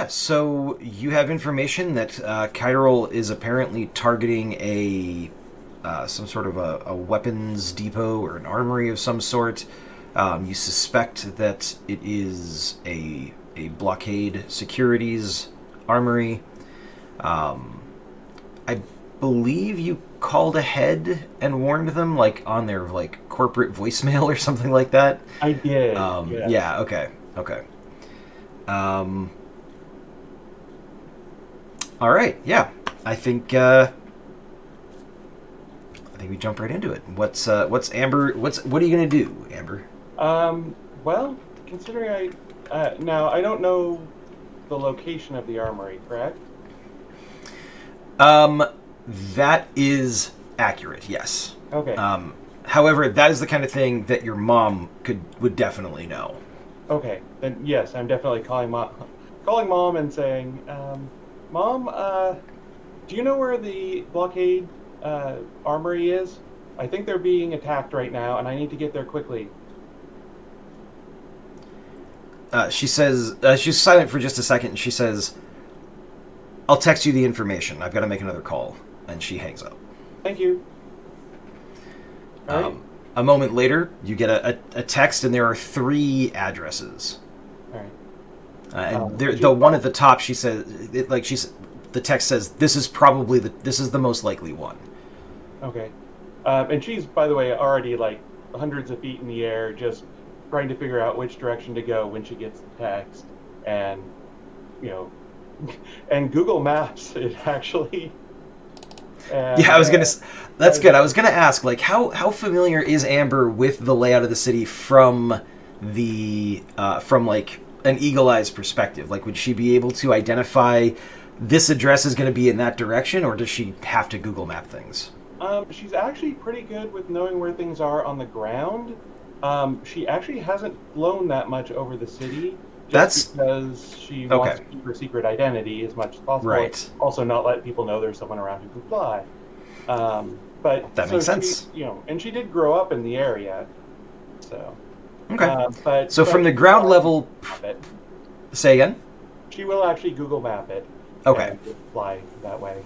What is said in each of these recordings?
Yeah, so you have information that Chiral is apparently targeting a some sort of a weapons depot or an armory of some sort. You suspect that it is a Blockade Securities armory. I believe you called ahead and warned them, like on their like corporate voicemail or something like that. I did, yes. Yeah. Okay. Okay. Um, all right. Yeah. I think. I think we jump right into it. What's Amber? What are you gonna do, Amber? Well, considering now I don't know the location of the armory, correct? Um, that is accurate. Yes. Okay, However, that is the kind of thing that your mom would definitely know. okay. Then yes, I'm definitely calling mom and saying, Mom, do you know where the blockade armory is? I think they're being attacked right now, and I need to get there quickly. She says she's silent for just a second, and she says, "I'll text you the information. I've got to make another call," and she hangs up. Thank you. All right. A moment later, you get a text, and there are 3 addresses. All right. And the one at the top, she says, the text says, "This is probably this is the most likely one." Okay. And she's, by the way, already like hundreds of feet in the air, just trying to figure out which direction to go when she gets the text. And, you know, and Google Maps, it actually. And, Yeah, I was gonna. That's good. I was gonna ask, like, how familiar is Amber with the layout of the city from from like an eagle eye's perspective? Like, would she be able to identify this address is going to be in that direction, or does she have to Google Map things? She's actually pretty good with knowing where things are on the ground. She actually hasn't flown that much over the city just because she wants to keep her secret identity as much as possible. Right. Also, not let people know there's someone around who can fly. But that makes sense. And she did grow up in the area, so. Okay. But from the ground level, say again. She will actually Google Map it. Okay. And fly that way.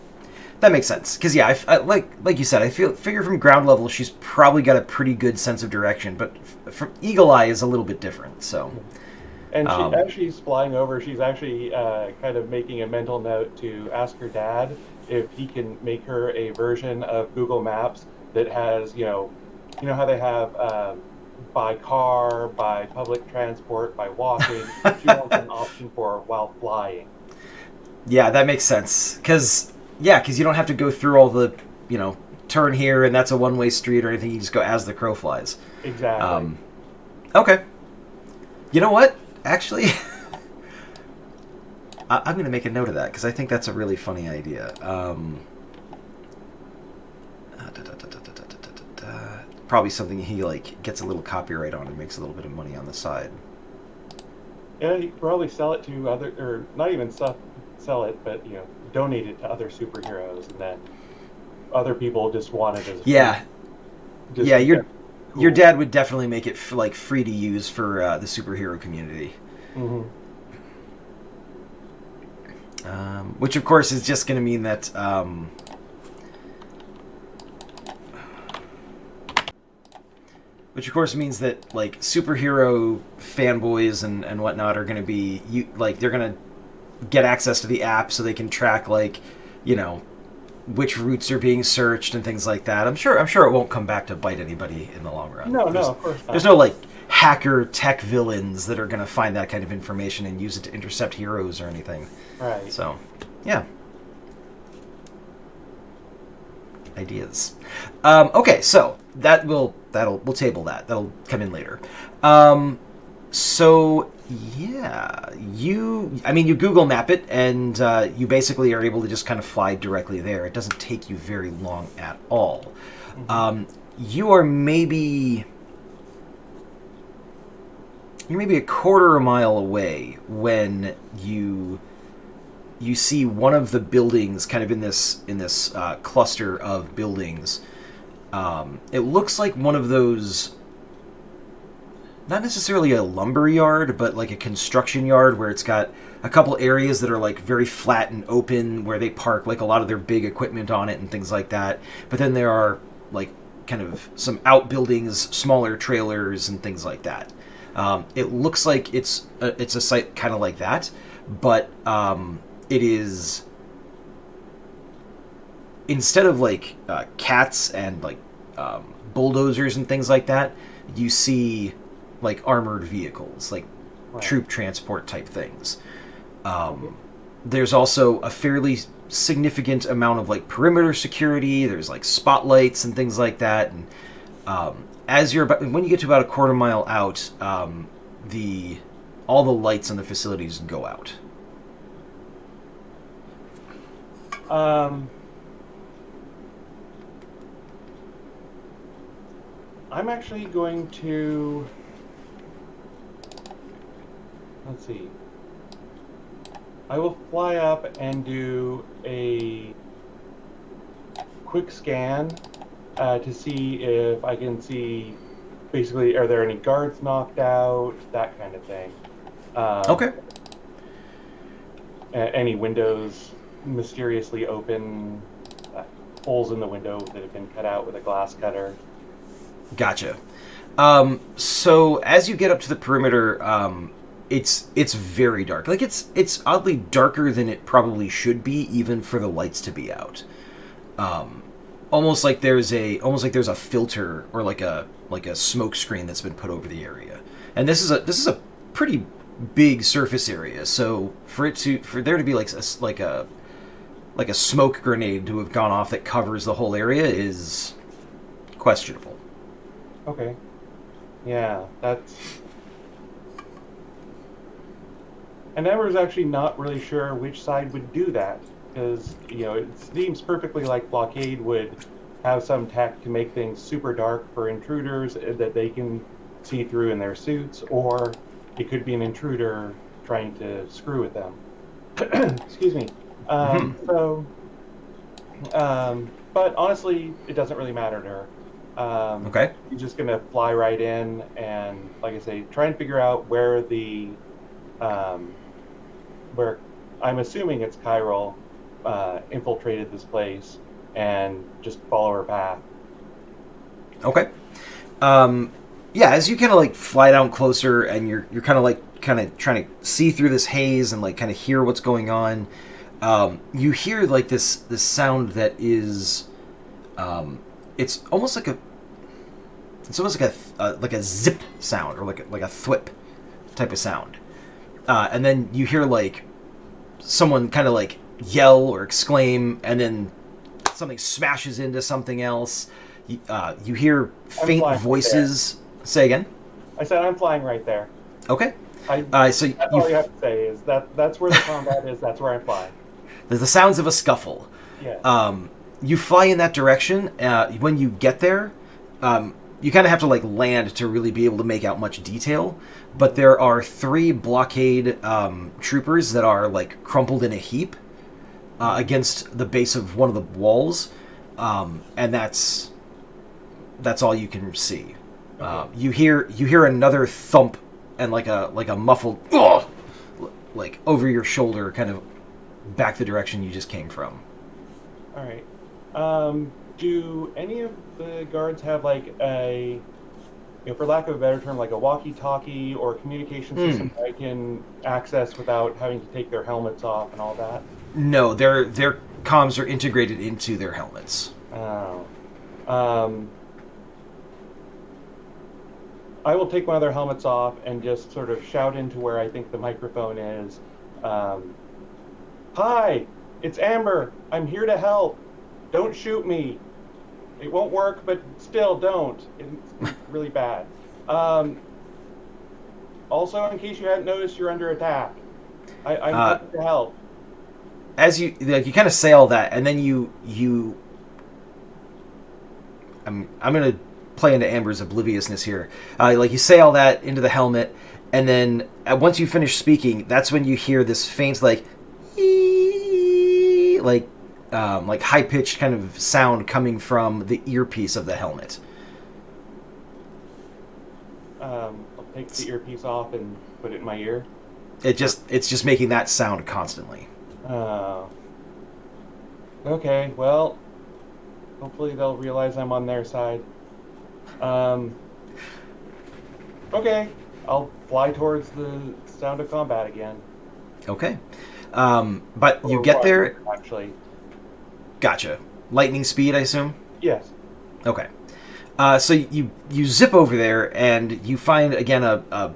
That makes sense, because yeah, I like you said, figure from ground level she's probably got a pretty good sense of direction, but from eagle eye is a little bit different. So, and as she's flying over, she's actually kind of making a mental note to ask her dad if he can make her a version of Google Maps that has, you know how they have by car, by public transport, by walking. She wants an option for while flying. Yeah, that makes sense, because you don't have to go through all the, turn here and that's a one-way street or anything. You just go as the crow flies. Exactly. Okay. You know what? Actually, I'm going to make a note of that because I think that's a really funny idea. Probably something he gets a little copyright on and makes a little bit of money on the side. Yeah, you could probably sell it to other, or not even sell it, but donate it to other superheroes, and then other people just want it as your dad would definitely make it free to use for the superhero community. Mm-hmm. Which of course is just going to mean that superhero fanboys and whatnot are going to be they're going to get access to the app so they can track which routes are being searched and things like that. I'm sure it won't come back to bite anybody in the long run. No, of course not. There's no hacker tech villains that are going to find that kind of information and use it to intercept heroes or anything. Right. So, yeah. Ideas. Okay, so we'll table that. That'll come in later. So yeah, you Google map it, and you basically are able to just kind of fly directly there. It doesn't take you very long at all. Mm-hmm. You're maybe a quarter of a mile away when you see one of the buildings kind of in this cluster of buildings. It looks like one of those not necessarily a lumber yard, but like a construction yard where it's got a couple areas that are like very flat and open where they park like a lot of their big equipment on it and things like that. But then there are like kind of some outbuildings, smaller trailers, and things like that. It looks like it's a site kind of like that, but it is, instead of like cats and like bulldozers and things like that, you see like armored vehicles, like troop transport type things. There's also a fairly significant amount of like perimeter security. There's like spotlights and things like that. And when you get to about a quarter mile out, all the lights on the facilities go out. I'm actually going to, let's see. I will fly up and do a quick scan to see if I can see, basically, are there any guards knocked out, that kind of thing. Okay. Any windows mysteriously open, holes in the window that have been cut out with a glass cutter. Gotcha. So as you get up to the perimeter, it's very dark. Like it's oddly darker than it probably should be, even for the lights to be out. Almost like there's a filter or like a smoke screen that's been put over the area. And this is a pretty big surface area. So for there to be like a smoke grenade to have gone off that covers the whole area is questionable. Okay. Yeah, that's... And I was actually not really sure which side would do that, because, it seems perfectly like Blockade would have some tech to make things super dark for intruders that they can see through in their suits, or it could be an intruder trying to screw with them. Excuse me. But honestly, it doesn't really matter to her. Okay. You're just gonna fly right in and, like I say, try and figure out where where I'm assuming it's Chiral infiltrated this place, and just follow her path. Okay. Yeah, as you kind of like fly down closer, and you're kind of trying to see through this haze and like kind of hear what's going on. You hear like this sound that is, it's almost like a zip sound, or like a thwip type of sound, and then you hear like someone kind of like yell or exclaim, and then something smashes into something else. You hear faint voices. Right. Say again. I said I'm flying right there. Okay. So that's all you have to say is that's where the combat is. That's where I'm flying. There's the sounds of a scuffle. Yeah. You fly in that direction. When you get there, you kind of have to like land to really be able to make out much detail. But there are 3 Blockade troopers that are like crumpled in a heap against the base of one of the walls, and that's all you can see. Okay. You hear another thump and like a muffled like over your shoulder, kind of back the direction you just came from. All right. Do any of the guards have like a, for lack of a better term, like a walkie-talkie or a communication system that I can access without having to take their helmets off and all that? No, their comms are integrated into their helmets. Oh. I will take one of their helmets off and just sort of shout into where I think the microphone is. Hi, it's Amber. I'm here to help. Don't shoot me. It won't work, but still don't. It's really bad. Also, in case you hadn't noticed, you're under attack. I'm happy to help. As you kind of say all that, and then I'm gonna play into Amber's obliviousness here. Like you say all that into the helmet, and then once you finish speaking, that's when you hear this faint like high-pitched kind of sound coming from the earpiece of the helmet. I'll take the earpiece off and put it in my ear. It's just making that sound constantly. Oh. Okay, well, hopefully they'll realize I'm on their side. Okay, I'll fly towards the sound of combat again. Okay. But you get there... Actually. Gotcha. Lightning speed, I assume? Yes. Okay. So you zip over there, and you find, again, a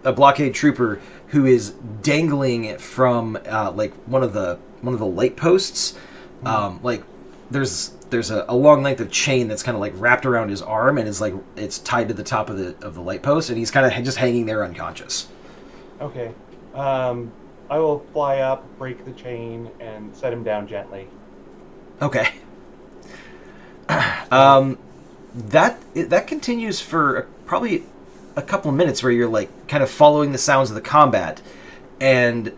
blockade trooper who is dangling from like one of the light posts. Like there's a long length of chain that's kind of like wrapped around his arm and is like it's tied to the top of the light post, and he's kind of just hanging there unconscious. Okay. I will fly up, break the chain, and set him down gently. Okay. That continues for probably a couple of minutes where you're like kind of following the sounds of the combat, and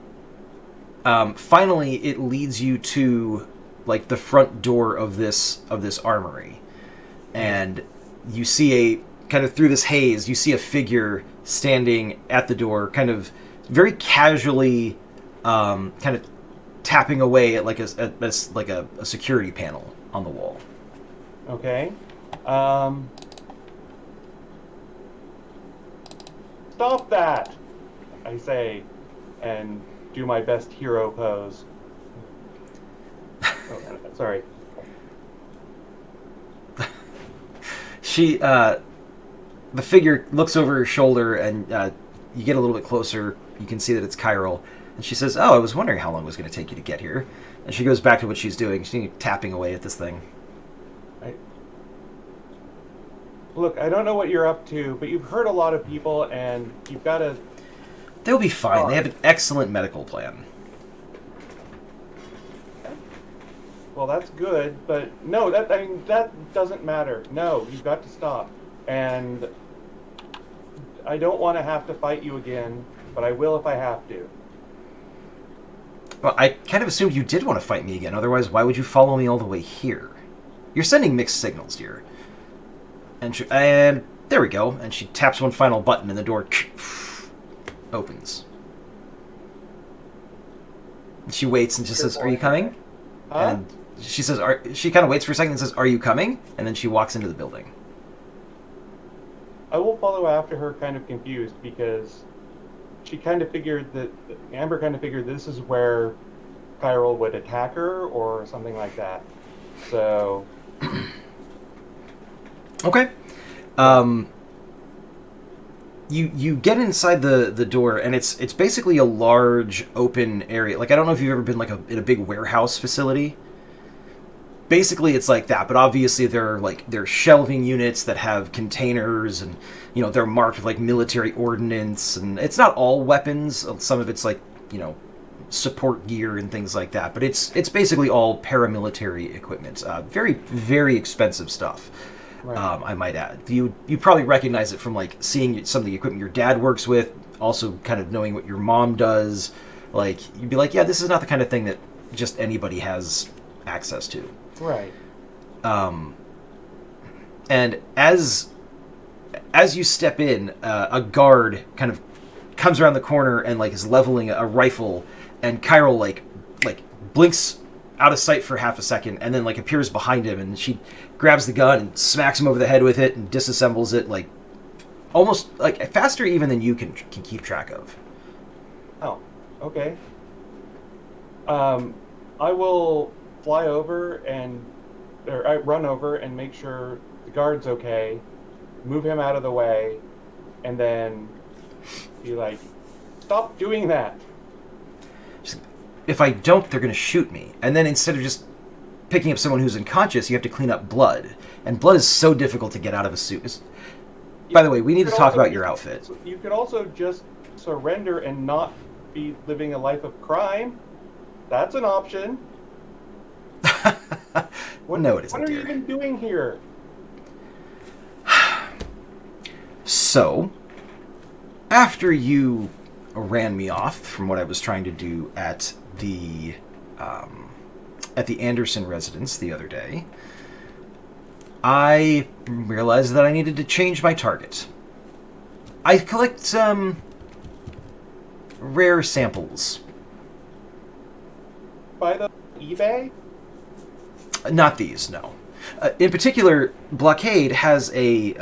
finally it leads you to like the front door of this armory, and you see a kind of through this haze you see a figure standing at the door, kind of very casually kind of tapping away at like a security panel on the wall. Okay. Stop that, I say, and do my best hero pose. Oh, sorry. The figure looks over her shoulder, and you get a little bit closer. You can see that it's Chiral, and she says, "Oh, I was wondering how long it was going to take you to get here." And she goes back to what she's doing. She's tapping away at this thing. Look, I don't know what you're up to, but you've hurt a lot of people, and you've got to... They'll be fine. They have an excellent medical plan. Well, that's good, but no, that doesn't matter. No, you've got to stop. And I don't want to have to fight you again, but I will if I have to. Well, I kind of assumed you did want to fight me again. Otherwise, why would you follow me all the way here? You're sending mixed signals, dear. And there we go. And she taps one final button, and the door opens. And she waits and just says, "Are you coming?" Huh? And she says, she kind of waits for a second and says, "Are you coming?" And then she walks into the building. I will follow after her, kind of confused, because she kind of figured that Amber kind of figured this is where Chiral would attack her or something like that. So okay. You get inside the door, and it's basically a large open area. Like, I don't know if you've ever been like in a big warehouse facility. Basically, it's like that, but obviously there are shelving units that have containers, and they're marked with like military ordnance, and it's not all weapons. Some of it's like support gear and things like that, but it's basically all paramilitary equipment. Very, very expensive stuff. right. I might add. You probably recognize it from like seeing some of the equipment your dad works with, also kind of knowing what your mom does. Like, you'd be like, yeah, this is not the kind of thing that just anybody has access to. Right. And as you step in, a guard kind of comes around the corner and like is leveling a rifle, and Chiral like blinks out of sight for half a second, and then like appears behind him, and she grabs the gun and smacks him over the head with it and disassembles it like almost like faster even than you can keep track of. Oh, okay. I will fly over I run over and make sure the guard's okay, move him out of the way, and then be like, "Stop doing that." If I don't, they're going to shoot me. And then instead of just picking up someone who's unconscious, you have to clean up blood. And blood is so difficult to get out of a suit. By the way, we need to talk about your outfit. You could also just surrender and not be living a life of crime. That's an option. No, it isn't, What are you dear. even doing here? So, after you ran me off from what I was trying to do at the Anderson residence the other day, I realized that I needed to change my target. I collect rare samples. Buy those on eBay? Not these, no. In particular, Blockade has a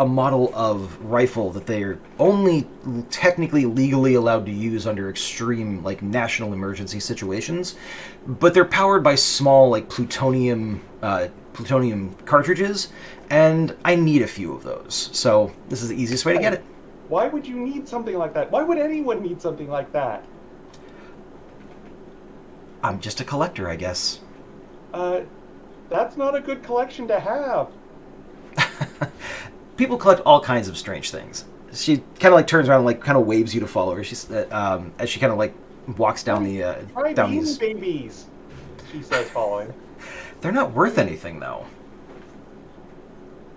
model of rifle that they are only technically legally allowed to use under extreme, like, national emergency situations, but they're powered by small, like, plutonium cartridges, and I need a few of those. So this is the easiest way to get it. Why would you need something like that? Why would anyone need something like that? I'm just a collector, I guess. That's not a good collection to have. People collect all kinds of strange things. She kind of like turns around and like kind of waves you to follow her. She's as she kind of like walks down down these babies. She says, following. They're not worth anything though.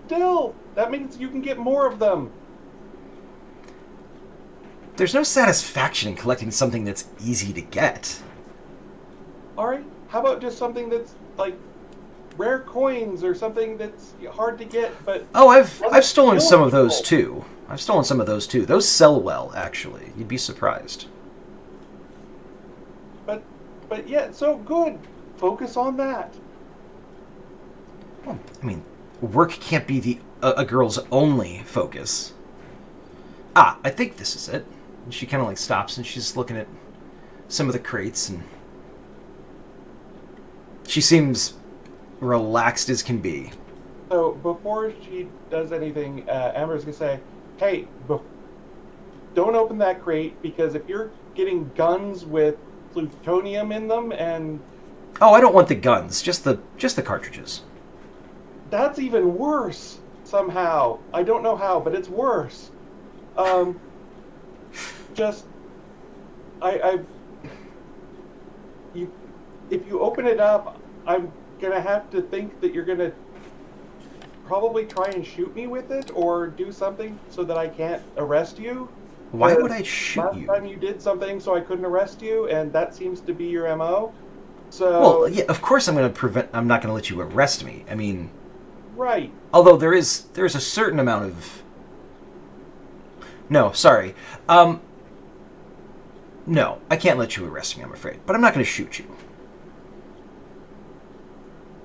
Still, that means you can get more of them. There's no satisfaction in collecting something that's easy to get. All right, how about just something that's like rare coins or something that's hard to get, but... Oh, I've stolen some of those too. I've stolen some of those too. Those sell well, actually. You'd be surprised. But yeah, so good. Focus on that. Well, I mean, work can't be a girl's only focus. Ah, I think this is it. And she kind of like stops and she's looking at some of the crates and she seems relaxed as can be. So before she does anything, Amber's gonna say, "Hey, don't open that crate because if you're getting guns with plutonium in them and..." Oh, I don't want the guns, just the cartridges. That's even worse somehow. I don't know how, but it's worse. If you open it up, I'm gonna have to think that you're gonna probably try and shoot me with it or do something so that I can't arrest you. Why would I shoot you? Last time you did something so I couldn't arrest you, and that seems to be your MO. So... Well, yeah, of course I'm not gonna let you arrest me. I mean... Right. Although there's a certain amount of... No, sorry. No, I can't let you arrest me, I'm afraid. But I'm not gonna shoot you.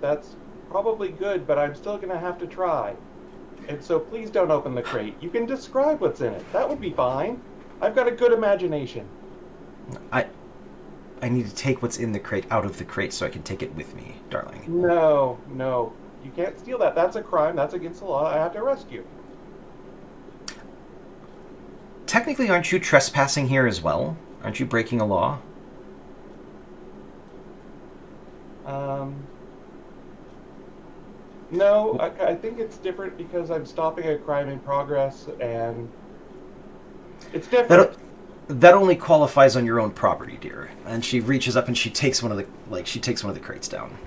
That's probably good, but I'm still going to have to try. And so please don't open the crate. You can describe what's in it. That would be fine. I've got a good imagination. I need to take what's in the crate out of the crate so I can take it with me, darling. No. You can't steal that. That's a crime. That's against the law. I have to arrest you. Technically, aren't you trespassing here as well? Aren't you breaking a law? No, I think it's different because I'm stopping a crime in progress, and it's different. That only qualifies on your own property, dear. And she reaches up and she takes one of the crates down.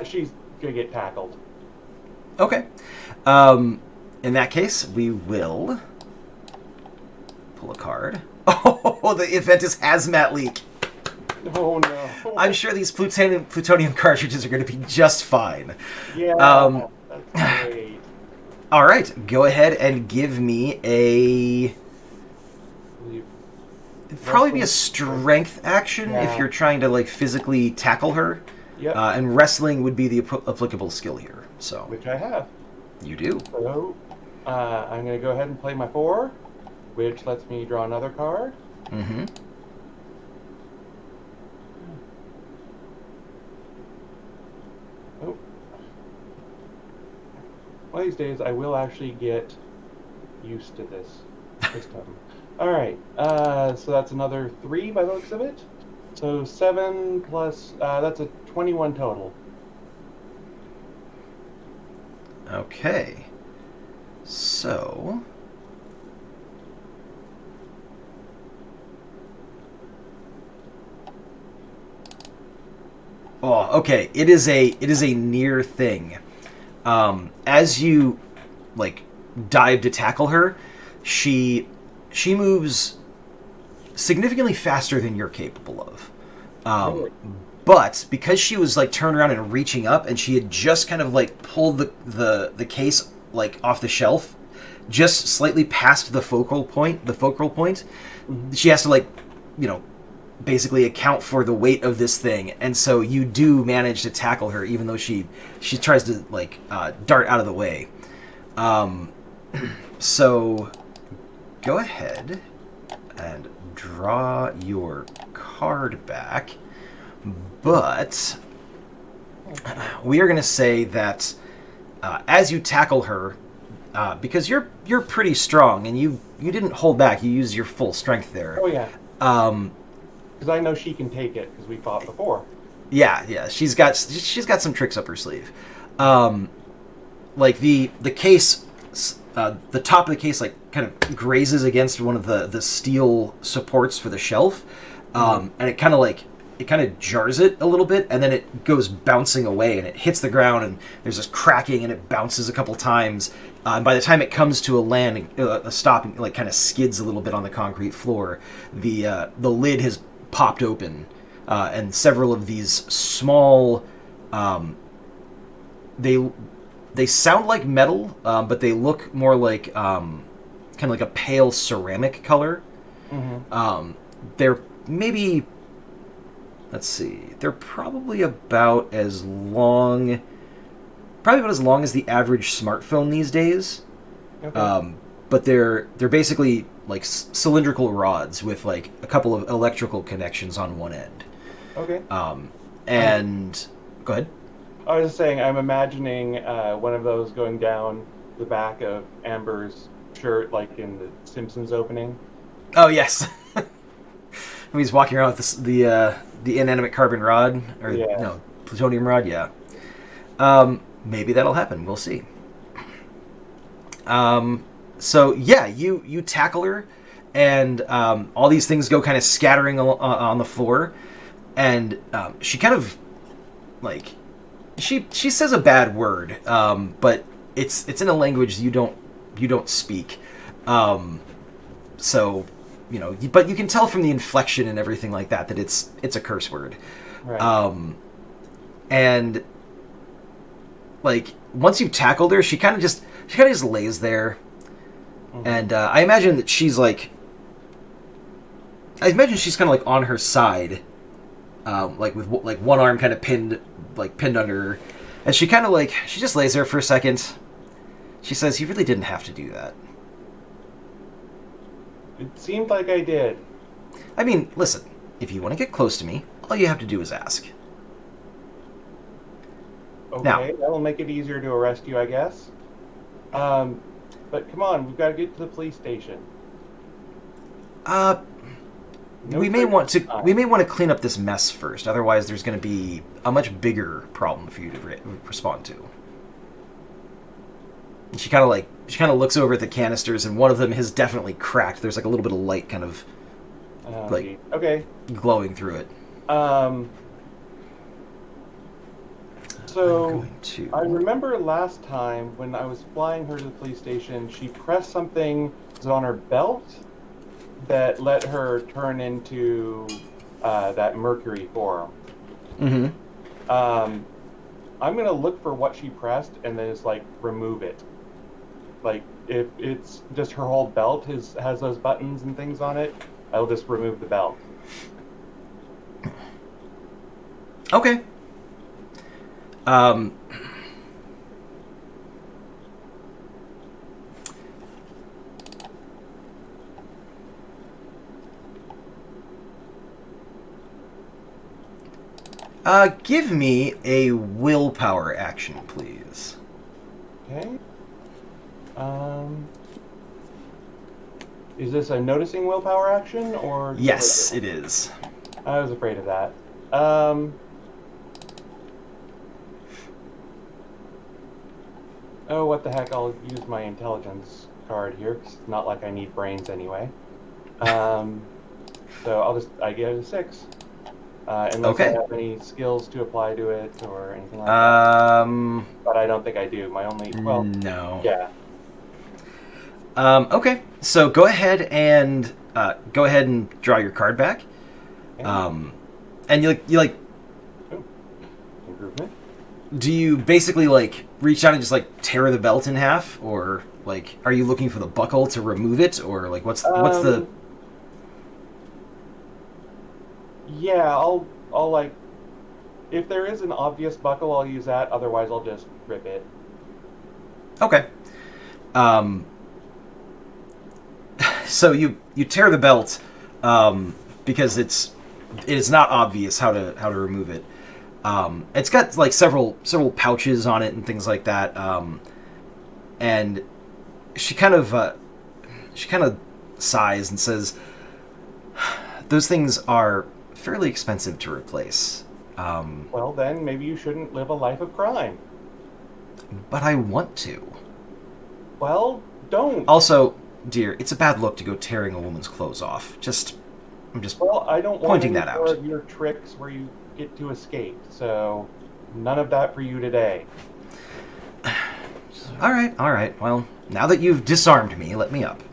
She's gonna get tackled. Okay. In that case, we will pull a card. Oh, the event is hazmat leak. Oh no! I'm sure these plutonium cartridges are going to be just fine. Yeah, that's great. All right, go ahead and give me a... It'd probably be a strength action if you're trying to like physically tackle her. Yep. And wrestling would be the applicable skill here. So. Which I have. You do. So, I'm going to go ahead and play my 4, which lets me draw another card. Mm-hmm. Oh. One of these days, I will actually get used to this time. All right, so that's another 3 by the looks of it. So 7 plus, that's a 21 total. Okay. So... Oh, okay. It is a near thing. As you like dive to tackle her, she moves significantly faster than you're capable of. But because she was like turned around and reaching up, and she had just kind of like pulled the case like off the shelf, just slightly past the focal point, she has to like, basically account for the weight of this thing, and so you do manage to tackle her, even though she tries to like dart out of the way. So go ahead and draw your card back, but we are going to say that as you tackle her, because you're pretty strong and you didn't hold back, you used your full strength there. Oh yeah. Because I know she can take it because we fought before. Yeah, she's got some tricks up her sleeve. Like the case, the top of the case like kind of grazes against one of the steel supports for the shelf, and it kind of jars it a little bit, and then it goes bouncing away, and it hits the ground, and there's this cracking, and it bounces a couple times. And by the time it comes to a stop, and like kind of skids a little bit on the concrete floor, the lid has popped open, and several of these small, they sound like metal, but they look more like kind of like a pale ceramic color. They're maybe, let's see, they're probably about as long as the average smartphone these days. Okay. But they're basically like cylindrical rods with like a couple of electrical connections on one end. Okay. And go ahead. I was just saying, I'm imagining one of those going down the back of Amber's shirt, like in the Simpsons opening. Oh yes. He's walking around with the inanimate carbon rod, or no, plutonium rod. Yeah. Maybe that'll happen. We'll see. So yeah, you tackle her, and all these things go kind of scattering on the floor, and she kind of like she says a bad word, but it's in a language you don't speak. So but you can tell from the inflection and everything like that it's a curse word. Right. And like once you've tackled her, she kind of just lays there. And I imagine that she's kind of like on her side, like with like one arm kind of pinned under her, and she kind of she just lays there for a second. She says, "You really didn't have to do that." It seemed like I did. I mean, listen, if you want to get close to me, all you have to do is ask. Okay, now, that'll make it easier to arrest you, I guess. But come on, we've got to get to the police station. We may want to clean up this mess first. Otherwise, there's going to be a much bigger problem for you to respond to. And she kind of looks over at the canisters, and one of them has definitely cracked. There's like a little bit of light kind of okay glowing through it. So I remember last time when I was flying her to the police station, she pressed something that was on her belt that let her turn into that mercury form. Mm-hmm. I'm gonna look for what she pressed and then just remove it. Like if it's just her whole belt has those buttons and things on it, I'll just remove the belt. Okay. Give me a willpower action, please. Okay. Is this a noticing willpower action, or? Yes, it is. I was afraid of that. Oh, what the heck, I'll use my intelligence card here, 'cause it's not like I need brains anyway. So I get a 6. Unless I have any skills to apply to it or anything like that. But I don't think I do. My only, no. Yeah. Okay, so go ahead and draw your card back. Okay. And you do you basically, like, reach out and just, like, tear the belt in half? Or, like, are you looking for the buckle to remove it? Or, like, what's the... Yeah, I'll like, if there is an obvious buckle, I'll use that. Otherwise, I'll just rip it. Okay. So you tear the belt, because it is not obvious how to remove it. It's got like several pouches on it and things like that. And she kind of sighs and says, "Those things are fairly expensive to replace." Well, then maybe you shouldn't live a life of crime. But I want to. Well, don't. Also, dear, it's a bad look to go tearing a woman's clothes off. I'm just Well, I don't pointing want that any more out. of your tricks where you get to escape. So, none of that for you today. All right. Well, now that you've disarmed me, let me up.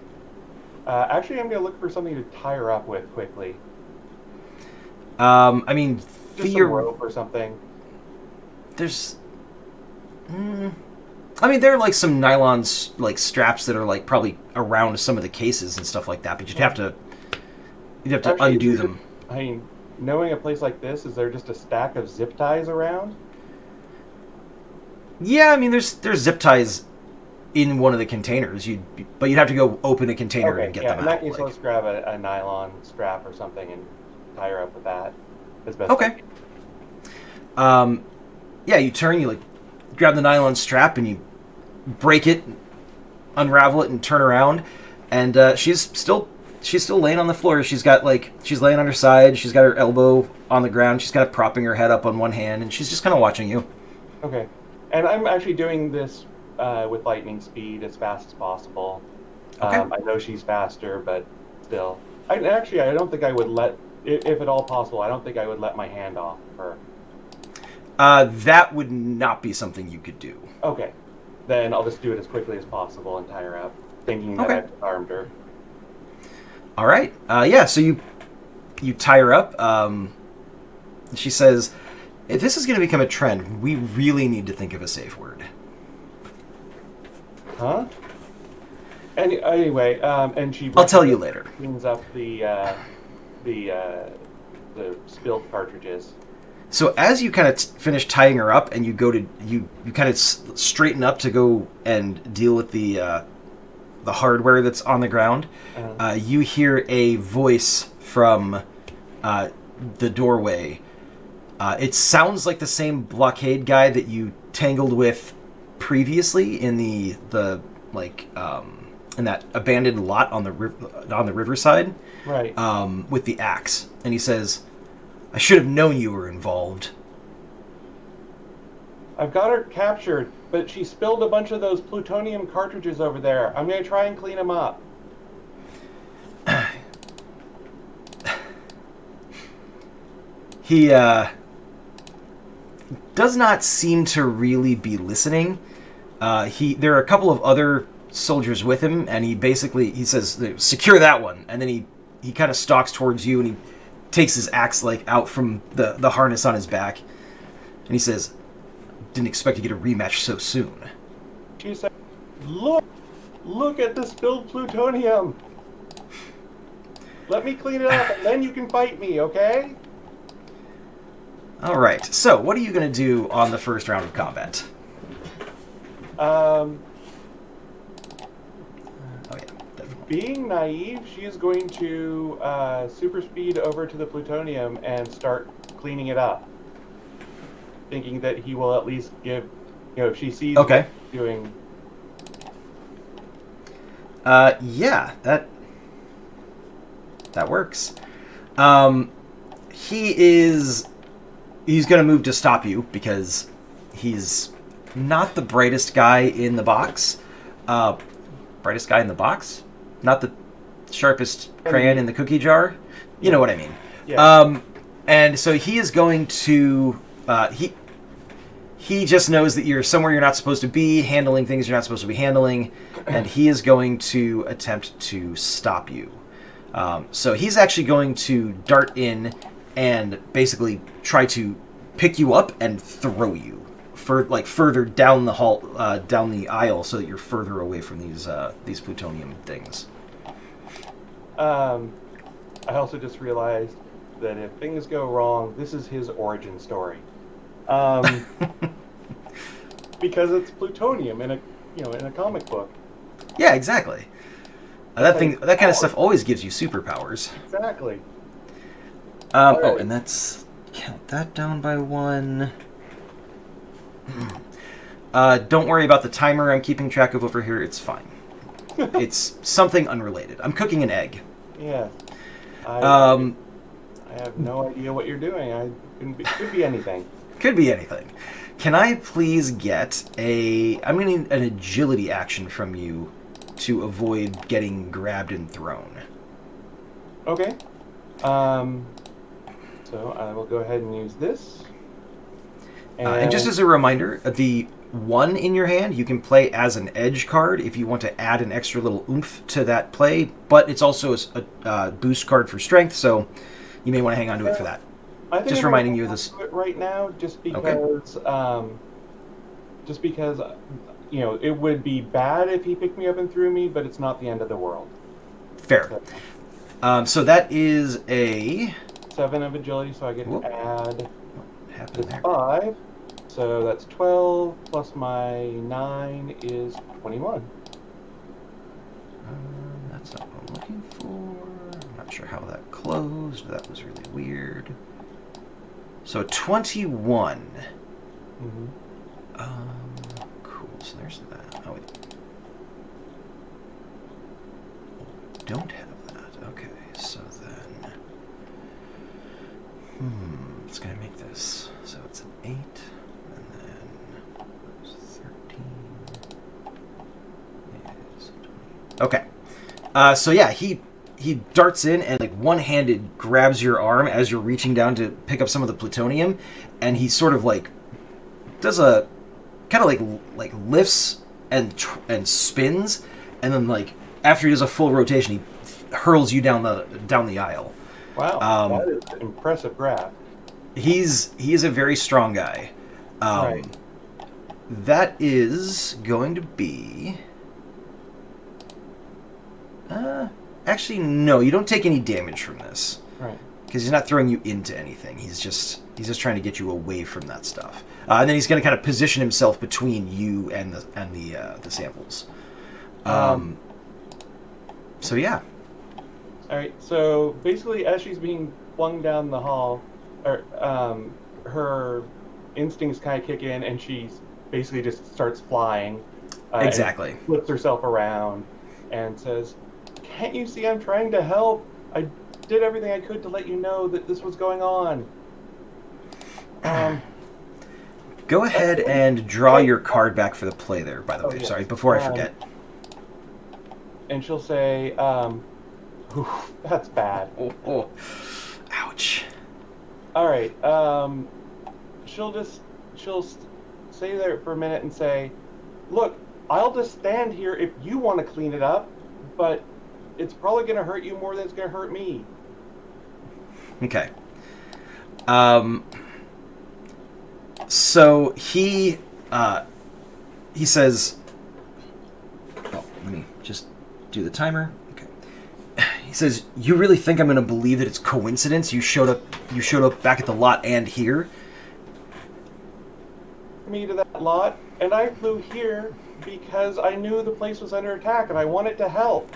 Actually, I'm going to look for something to tie her up with quickly. I mean, Just some rope or something. There's... I mean, there are like some nylon like straps that are like probably around some of the cases and stuff like that, but you'd have to Actually, undo them. I mean, knowing a place like this, is there just a stack of zip ties around? Yeah, I mean, there's zip ties in one of the containers. But you'd have to go open a container and get them out. In that case, let's grab a nylon strap or something and tie her up with that. As best Okay. Yeah, you turn, you like grab the nylon strap and you break it, unravel it, and turn around, and she's still laying on the floor. She's laying on her side. She's got her elbow on the ground. She's kind of propping her head up on one hand, and she's just kind of watching you. Okay, and I'm actually doing this with lightning speed as fast as possible. Okay. I know she's faster, but still, I don't think I would if at all possible, I don't think I would let my hand off her. That would not be something you could do. Okay, then I'll just do it as quickly as possible and tie her up, thinking that I've armed her. All right. Yeah. So you tie her up. She says, "If this is going to become a trend, we really need to think of a safe word." Huh? Anyway, and she. I'll tell you later. Cleans up the spilled cartridges. So as you kind of finish tying her up, and you go to you kind of straighten up to go and deal with the hardware that's on the ground, you hear a voice from the doorway. It sounds like the same Blockade guy that you tangled with previously in the in that abandoned lot on the riverside, right? With the axe, and he says, "I should have known you were involved." I've got her captured, but she spilled a bunch of those plutonium cartridges over there. I'm going to try and clean them up. He does not seem to really be listening. There are a couple of other soldiers with him, and he says, "Secure that one," and then he kind of stalks towards you, and he takes his axe out from the harness on his back, and he says, "Didn't expect to get a rematch so soon." She said, Look at the spilled plutonium. Let me clean it up, and then you can fight me, okay?" All right. So, what are you going to do on the first round of combat? Oh yeah, definitely. Being naive, she is going to super speed over to the plutonium and start cleaning it up, thinking that he will at least give, if she sees what he's doing. Yeah, that works. He's going to move to stop you because he's not the brightest guy in the box. Brightest guy in the box? Not the sharpest crayon in the cookie jar? You know what I mean. Yeah. And so he is going to... He just knows that you're somewhere you're not supposed to be, handling things you're not supposed to be handling, and he is going to attempt to stop you. So he's actually going to dart in and basically try to pick you up and throw you further down the hall, down the aisle, so that you're further away from these plutonium things. I also just realized that if things go wrong, this is his origin story. Because it's plutonium in a comic book. Yeah, exactly. That kind of stuff always gives you superpowers. Exactly. Right. Oh, and that's count that down by 1. Don't worry about the timer I'm keeping track of over here. It's fine. It's something unrelated. I'm cooking an egg. Yeah. I have no idea what you're doing. Could be anything. Could be anything. Can I please get I'm going to need an agility action from you to avoid getting grabbed and thrown. Okay. So I will go ahead and use this. And just as a reminder, the 1 in your hand you can play as an edge card if you want to add an extra little oomph to that play, but it's also a boost card for strength, so you may want to hang on to it for that. I think just reminding you of this right now, just because, it would be bad if he picked me up and threw me, but it's not the end of the world. Fair. So that is a 7 of agility, so I get to add there? 5. So that's 12 plus my 9 is 21. That's not what I'm looking for. I'm not sure how that closed. That was really weird. So 21. Mm-hmm. Cool. So there's that. Oh, wait. Don't have that. Okay. So then, it's gonna make this. So it's an 8, and then 13 is 20. Okay. So yeah, he darts in and like one-handed grabs your arm as you're reaching down to pick up some of the plutonium, and he sort of like does a kind of like lifts and spins, and then like after he does a full rotation, he hurls you down the aisle. Wow, that is an impressive grab. He is a very strong guy. Right. That is going to be. Actually, no. You don't take any damage from this. Right. Because he's not throwing you into anything. He's just trying to get you away from that stuff. And then he's going to kind of position himself between you and the samples. So yeah. All right. So basically, as she's being flung down the hall, her instincts kind of kick in, and she basically just starts flying. Exactly. And flips herself around and says, "Can't you see I'm trying to help? I did everything I could to let you know that this was going on." Go ahead and draw your card back for the play there, by the way. Yes. Sorry, before I forget. And she'll say, oof, that's bad. Oh. Ouch. All right. She'll stay there for a minute and say, "Look, I'll just stand here if you want to clean it up, but it's probably going to hurt you more than it's going to hurt me." Okay. So he says, oh, let me just do the timer. Okay. He says, "You really think I'm going to believe that it's coincidence you showed up back at the lot and here?" Me to that lot, and I flew here because I knew the place was under attack and I wanted to help.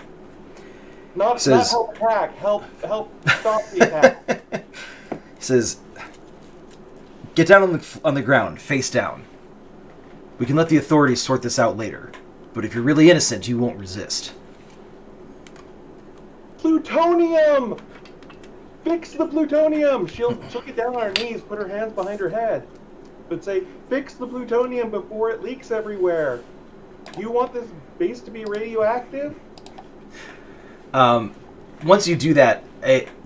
Not help attack, help stop the attack. He says, "Get down on the ground, face down. We can let the authorities sort this out later, but if you're really innocent, you won't resist." Plutonium! Fix the plutonium! She'll get down on her knees, put her hands behind her head, but say, "Fix the plutonium before it leaks everywhere. You want this base to be radioactive?" Once you do that,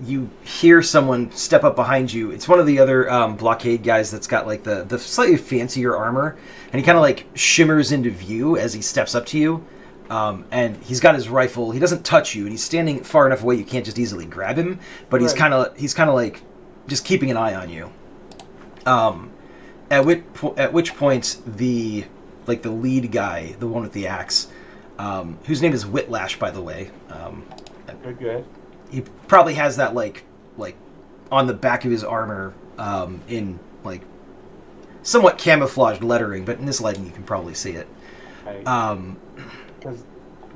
you hear someone step up behind you. It's one of the other Blockade guys that's got like the slightly fancier armor, and he kind of like shimmers into view as he steps up to you. And he's got his rifle. He doesn't touch you, and he's standing far enough away you can't just easily grab him. But he's kind of like just keeping an eye on you. At which point the lead guy, the one with the axe, whose name is Whitlash, by the way. Good. He probably has that like on the back of his armor in like somewhat camouflaged lettering, but in this lighting you can probably see it. Because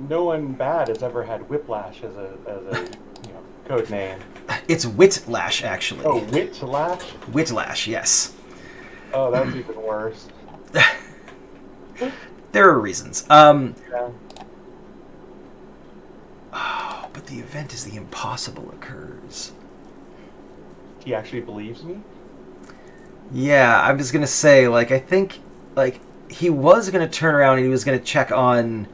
no one bad has ever had Whiplash as a code name. It's Whitlash, actually. Oh, Whitlash? Whitlash, yes. Oh, that's even worse. There are reasons. Yeah. Oh, but the event is the impossible occurs. He actually believes me? Yeah, I was gonna say, I think, he was gonna turn around and he was gonna check on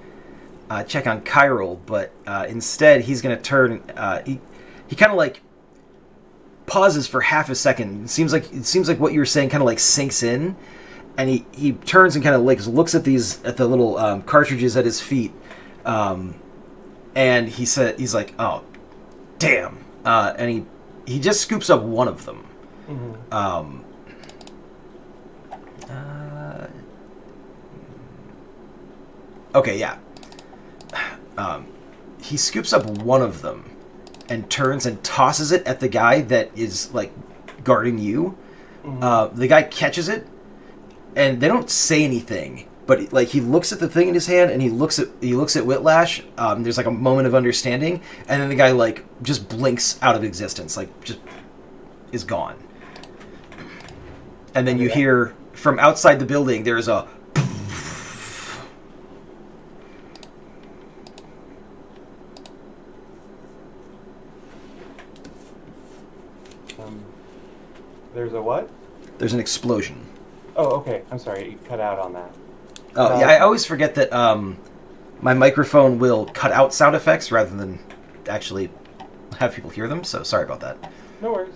Chiral, but instead he's gonna turn. He kind of pauses for half a second. It seems like what you were saying kind of sinks in, and he turns and kind of looks at the little cartridges at his feet, and he's like, oh, damn, and he just scoops up one of them. Mm-hmm. Okay, yeah. He scoops up one of them and turns and tosses it at the guy that is guarding you. Mm-hmm. The guy catches it, and they don't say anything. But he looks at the thing in his hand, and he looks at Whitlash. There's a moment of understanding, and then the guy just blinks out of existence, just is gone. And then you hear from outside the building, there's a. There's a what? There's an explosion. Oh, okay. I'm sorry. You cut out on that. Oh, yeah. I always forget that my microphone will cut out sound effects rather than actually have people hear them. So sorry about that. No worries.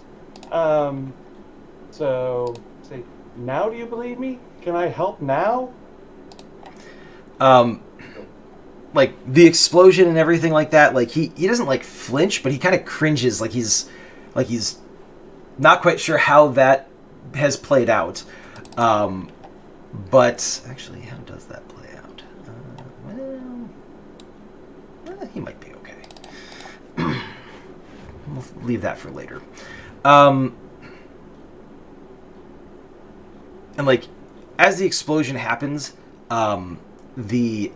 So, say, now do you believe me? Can I help now? The explosion and everything like that. He doesn't flinch, but he kind of cringes. He's not quite sure how that has played out. But actually, how does that play out? He might be okay. We'll leave that for later. And as the explosion happens, the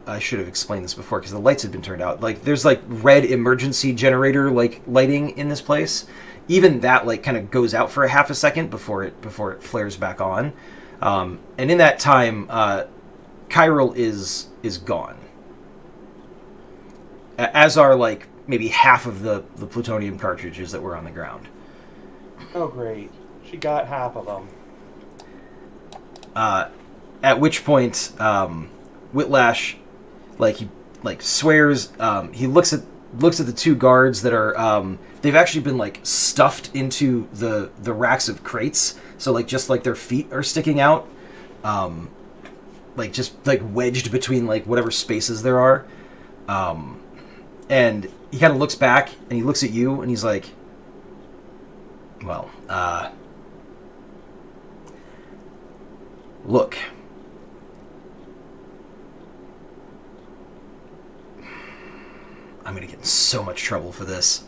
I should have explained this before because the lights had been turned out. There's red emergency generator lighting in this place. Even that kind of goes out for a half a second before it flares back on. And in that time, Chiral is gone. As are maybe half of the plutonium cartridges that were on the ground. Oh great. She got half of them. At which point, Whitlash, he swears. He looks at the two guards that are. They've actually been stuffed into the racks of crates, so just their feet are sticking out, just wedged between whatever spaces there are. And he kind of looks back and he looks at you and he's like, well, look. I'm gonna get in so much trouble for this.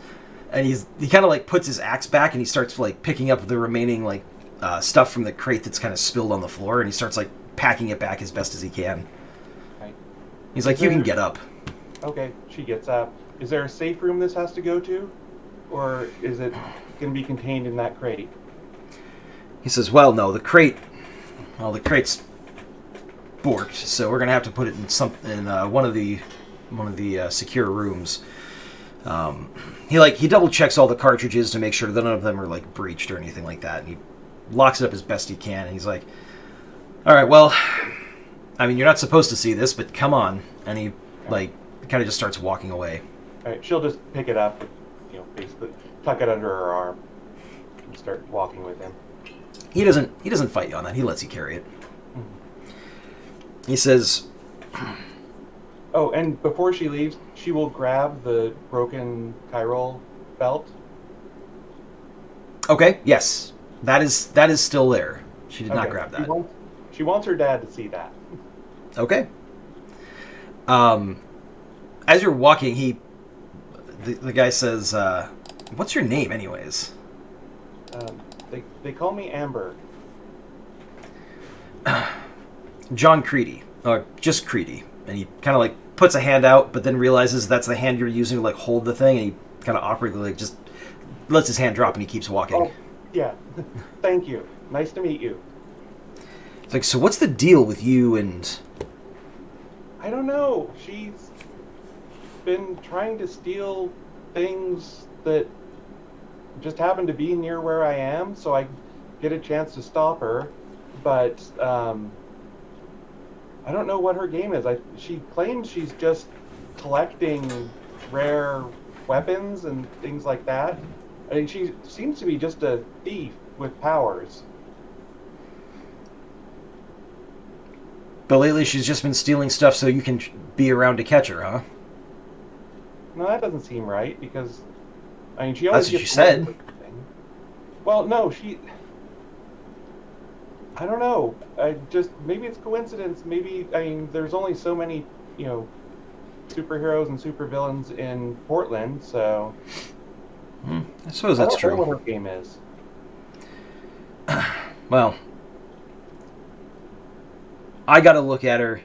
And he kind of puts his axe back and he starts picking up the remaining stuff from the crate that's kind of spilled on the floor, and he starts packing it back as best as he can. Right. He's like, you can get up. Okay, she gets up. Is there a safe room this has to go to, or is it going to be contained in that crate? He says, well, no, the crate's borked, so we're gonna have to put it in one of the secure rooms. He double checks all the cartridges to make sure that none of them are breached or anything like that, and he locks it up as best he can. And he's like, all right, well, I mean, you're not supposed to see this, but come on. And he kind of just starts walking away. All right, she'll just pick it up, basically tuck it under her arm and start walking with him. He doesn't fight you on that. He lets you carry it. Mm-hmm. He says, oh, and before she leaves, she will grab the broken chiral belt. Okay, yes. That is still there. She did not grab that. She wants her dad to see that. Okay. As you're walking, the guy says, "What's your name, anyways?" They call me Amber. John Creedy, or just Creedy, and he kind of like puts a hand out, but then realizes that's the hand you're using to like hold the thing, and he kind of awkwardly like just lets his hand drop and he keeps walking. Oh, yeah. Thank you. Nice to meet you. It's like, so what's the deal with you and... I don't know. She's been trying to steal things that just happen to be near where I am, so I get a chance to stop her. But I don't know what her game is. She claims she's just collecting rare weapons and things like that. I mean, she seems to be just a thief with powers. But lately she's just been stealing stuff so you can be around to catch her, huh? No, that doesn't seem right, because, I mean, she always That's what you said. Well, no, I don't know. Maybe it's coincidence. Maybe, I mean, there's only so many, superheroes and supervillains in Portland, so... I suppose that's true. I don't know what her game is. Well, I gotta look at her.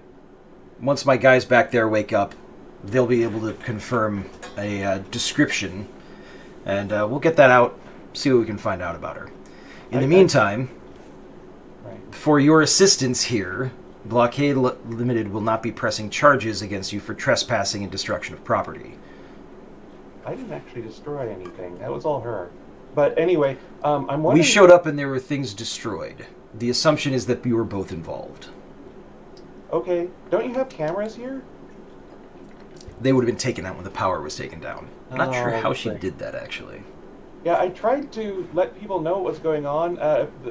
Once my guys back there wake up, they'll be able to confirm a description, and we'll get that out, see what we can find out about her. In the meantime, for your assistance here, Blockade Limited will not be pressing charges against you for trespassing and destruction of property. I didn't actually destroy anything. That was all her. But anyway, I'm wondering... We showed up and there were things destroyed. The assumption is that you were both involved. Okay. Don't you have cameras here? They would have been taken out when the power was taken down. I'm not sure how she did that, actually. Yeah, I tried to let people know what was going on.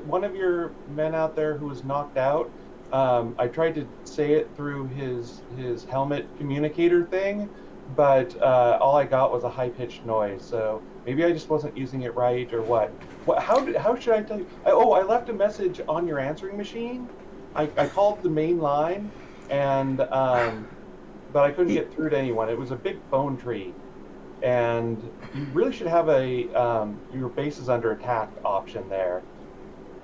One of your men out there who was knocked out, I tried to say it through his helmet communicator thing, but all I got was a high-pitched noise. So maybe I just wasn't using it right, or what? How should I tell you? I left a message on your answering machine. I called the main line, and but I couldn't get through to anyone. It was a big phone tree, and you really should have a your base is under attack option there.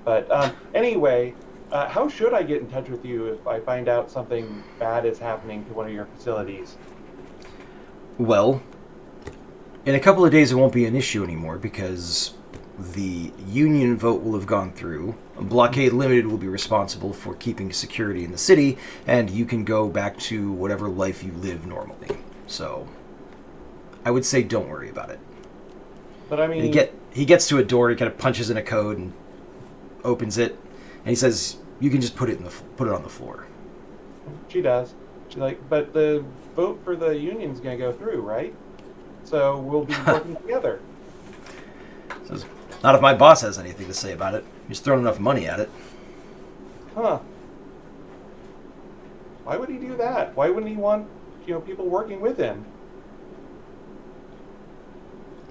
But anyway, how should I get in touch with you if I find out something bad is happening to one of your facilities? Well, in a couple of days it won't be an issue anymore because the union vote will have gone through. Blockade Limited will be responsible for keeping security in the city, and you can go back to whatever life you live normally. So, I would say don't worry about it. But I mean... He gets to a door, he kind of punches in a code and opens it, and he says, you can just put it on the floor. She does. She's like, but the vote for the union's going to go through, right? So we'll be working together. Says, not if my boss has anything to say about it. He's thrown enough money at it. Huh. Why would he do that? Why wouldn't he want, people working with him?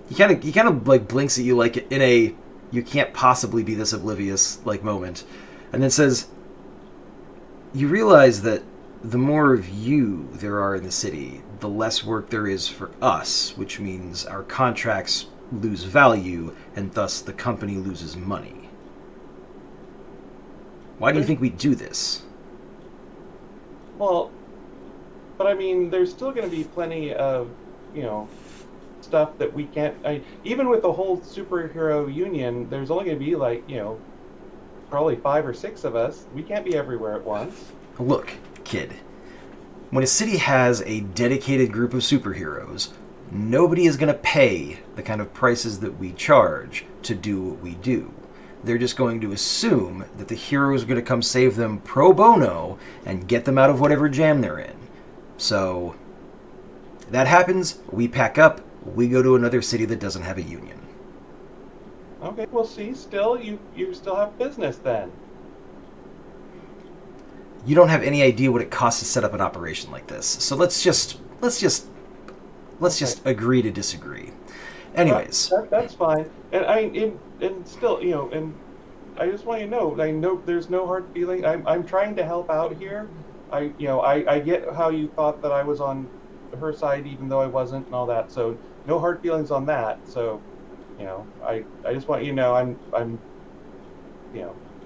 He kind of like blinks at you like in a you can't possibly be this oblivious like moment, and then says, you realize that the more of you there are in the city, the less work there is for us, which means our contracts lose value, and thus the company loses money. Why do you think we do this? Well, but I mean, there's still going to be plenty of, stuff that we can't... even with the whole superhero union, there's only going to be like, probably 5 or 6 of us. We can't be everywhere at once. Look, kid. When a city has a dedicated group of superheroes, nobody is going to pay the kind of prices that we charge to do what we do. They're just going to assume that the heroes are going to come save them pro bono and get them out of whatever jam they're in. So, that happens, we pack up, we go to another city that doesn't have a union. Okay, well, see, still, you still have business then. You don't have any idea what it costs to set up an operation like this. So let's just agree to disagree. Anyways, that's fine. And I mean, and still, and just want you to know. I know there's no hard feeling. I'm trying to help out here. I get how you thought that I was on her side, even though I wasn't, and all that. So no hard feelings on that. So, I just want you to know I'm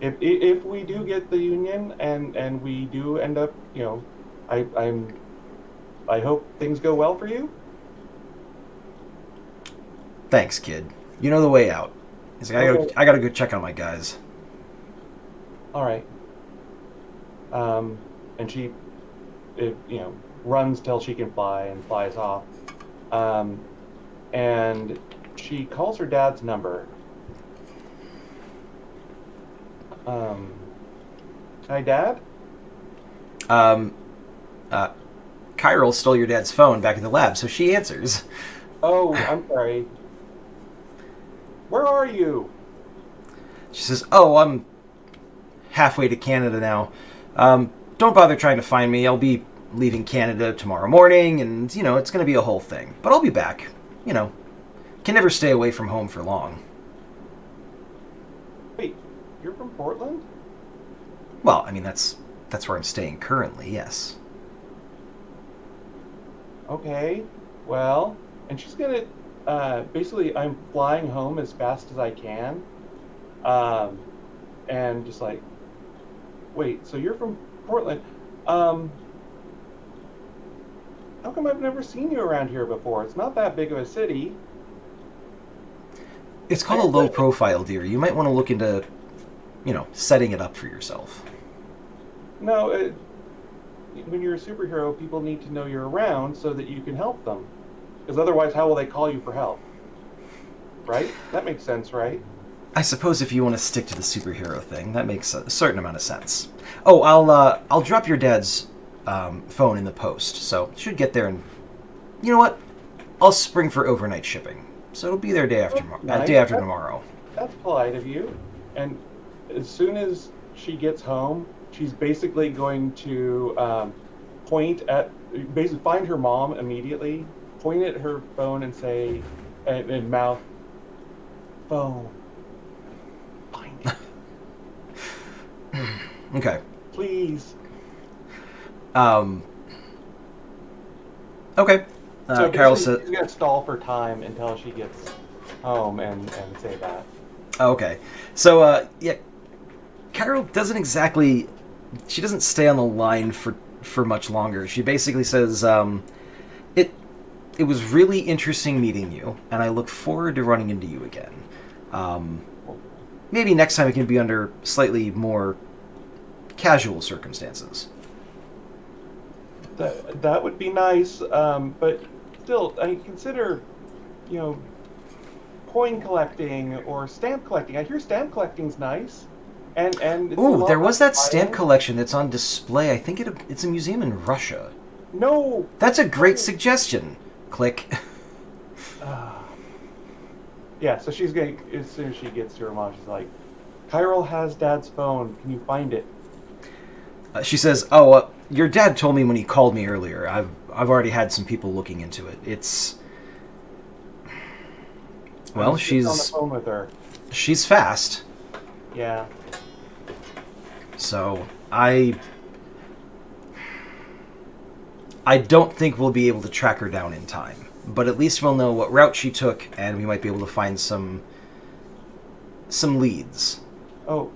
if we do get the union and we do end up, I hope things go well for you. Thanks, kid. You know the way out. He's like, Okay. I gotta go check on my guys. All right. And she, runs till she can fly and flies off. And she calls her dad's number. Hi, Dad? Um, Chiral stole your dad's phone back in the lab, so she answers. Oh, I'm sorry. Where are you? She says, "Oh, I'm halfway to Canada now. Don't bother trying to find me. I'll be leaving Canada tomorrow morning, and, it's going to be a whole thing. But I'll be back. Can never stay away from home for long." Wait, you're from Portland? Well, I mean, that's where I'm staying currently, yes. Okay, well, and she's gonna, basically, I'm flying home as fast as I can. And just like, wait, so you're from Portland? How come I've never seen you around here before? It's not that big of a city. It's called a low profile, dear. You might want to look into, setting it up for yourself. No, when you're a superhero, people need to know you're around so that you can help them. Because otherwise, how will they call you for help? Right? That makes sense, right? I suppose if you want to stick to the superhero thing, that makes a certain amount of sense. Oh, I'll drop your dad's phone in the post, so it should get there. And you know what? I'll spring for overnight shipping, so it'll be there day after Nice. tomorrow. That's polite of you. And as soon as she gets home, she's basically going to basically find her mom immediately, point at her phone and say, and mouth, "Phone. Find it. Okay. Please." Okay. So Carol basically, said, she's going to stall for time until she gets home and say that. okay. So, yeah, Carol doesn't exactly... She doesn't stay on the line for much longer. She basically says, it was really interesting meeting you, and I look forward to running into you again. Maybe next time it can be under slightly more casual circumstances. That would be nice, but still, I consider, coin collecting or stamp collecting. I hear stamp collecting's nice, and it's a Ooh, lot there was that less stamp violent. collection that's on display. I think it's a museum in Russia. No. That's a great suggestion. Click. Yeah, so she's going as soon as she gets to her mom, she's like, "Chiral has Dad's phone. Can you find it?" She says, "Oh, your dad told me when he called me earlier. I've already had some people looking into it. It's well, I'm just on the phone with her. she's fast, Yeah. so I don't think we'll be able to track her down in time. But at least we'll know what route she took, and we might be able to find some leads." Oh,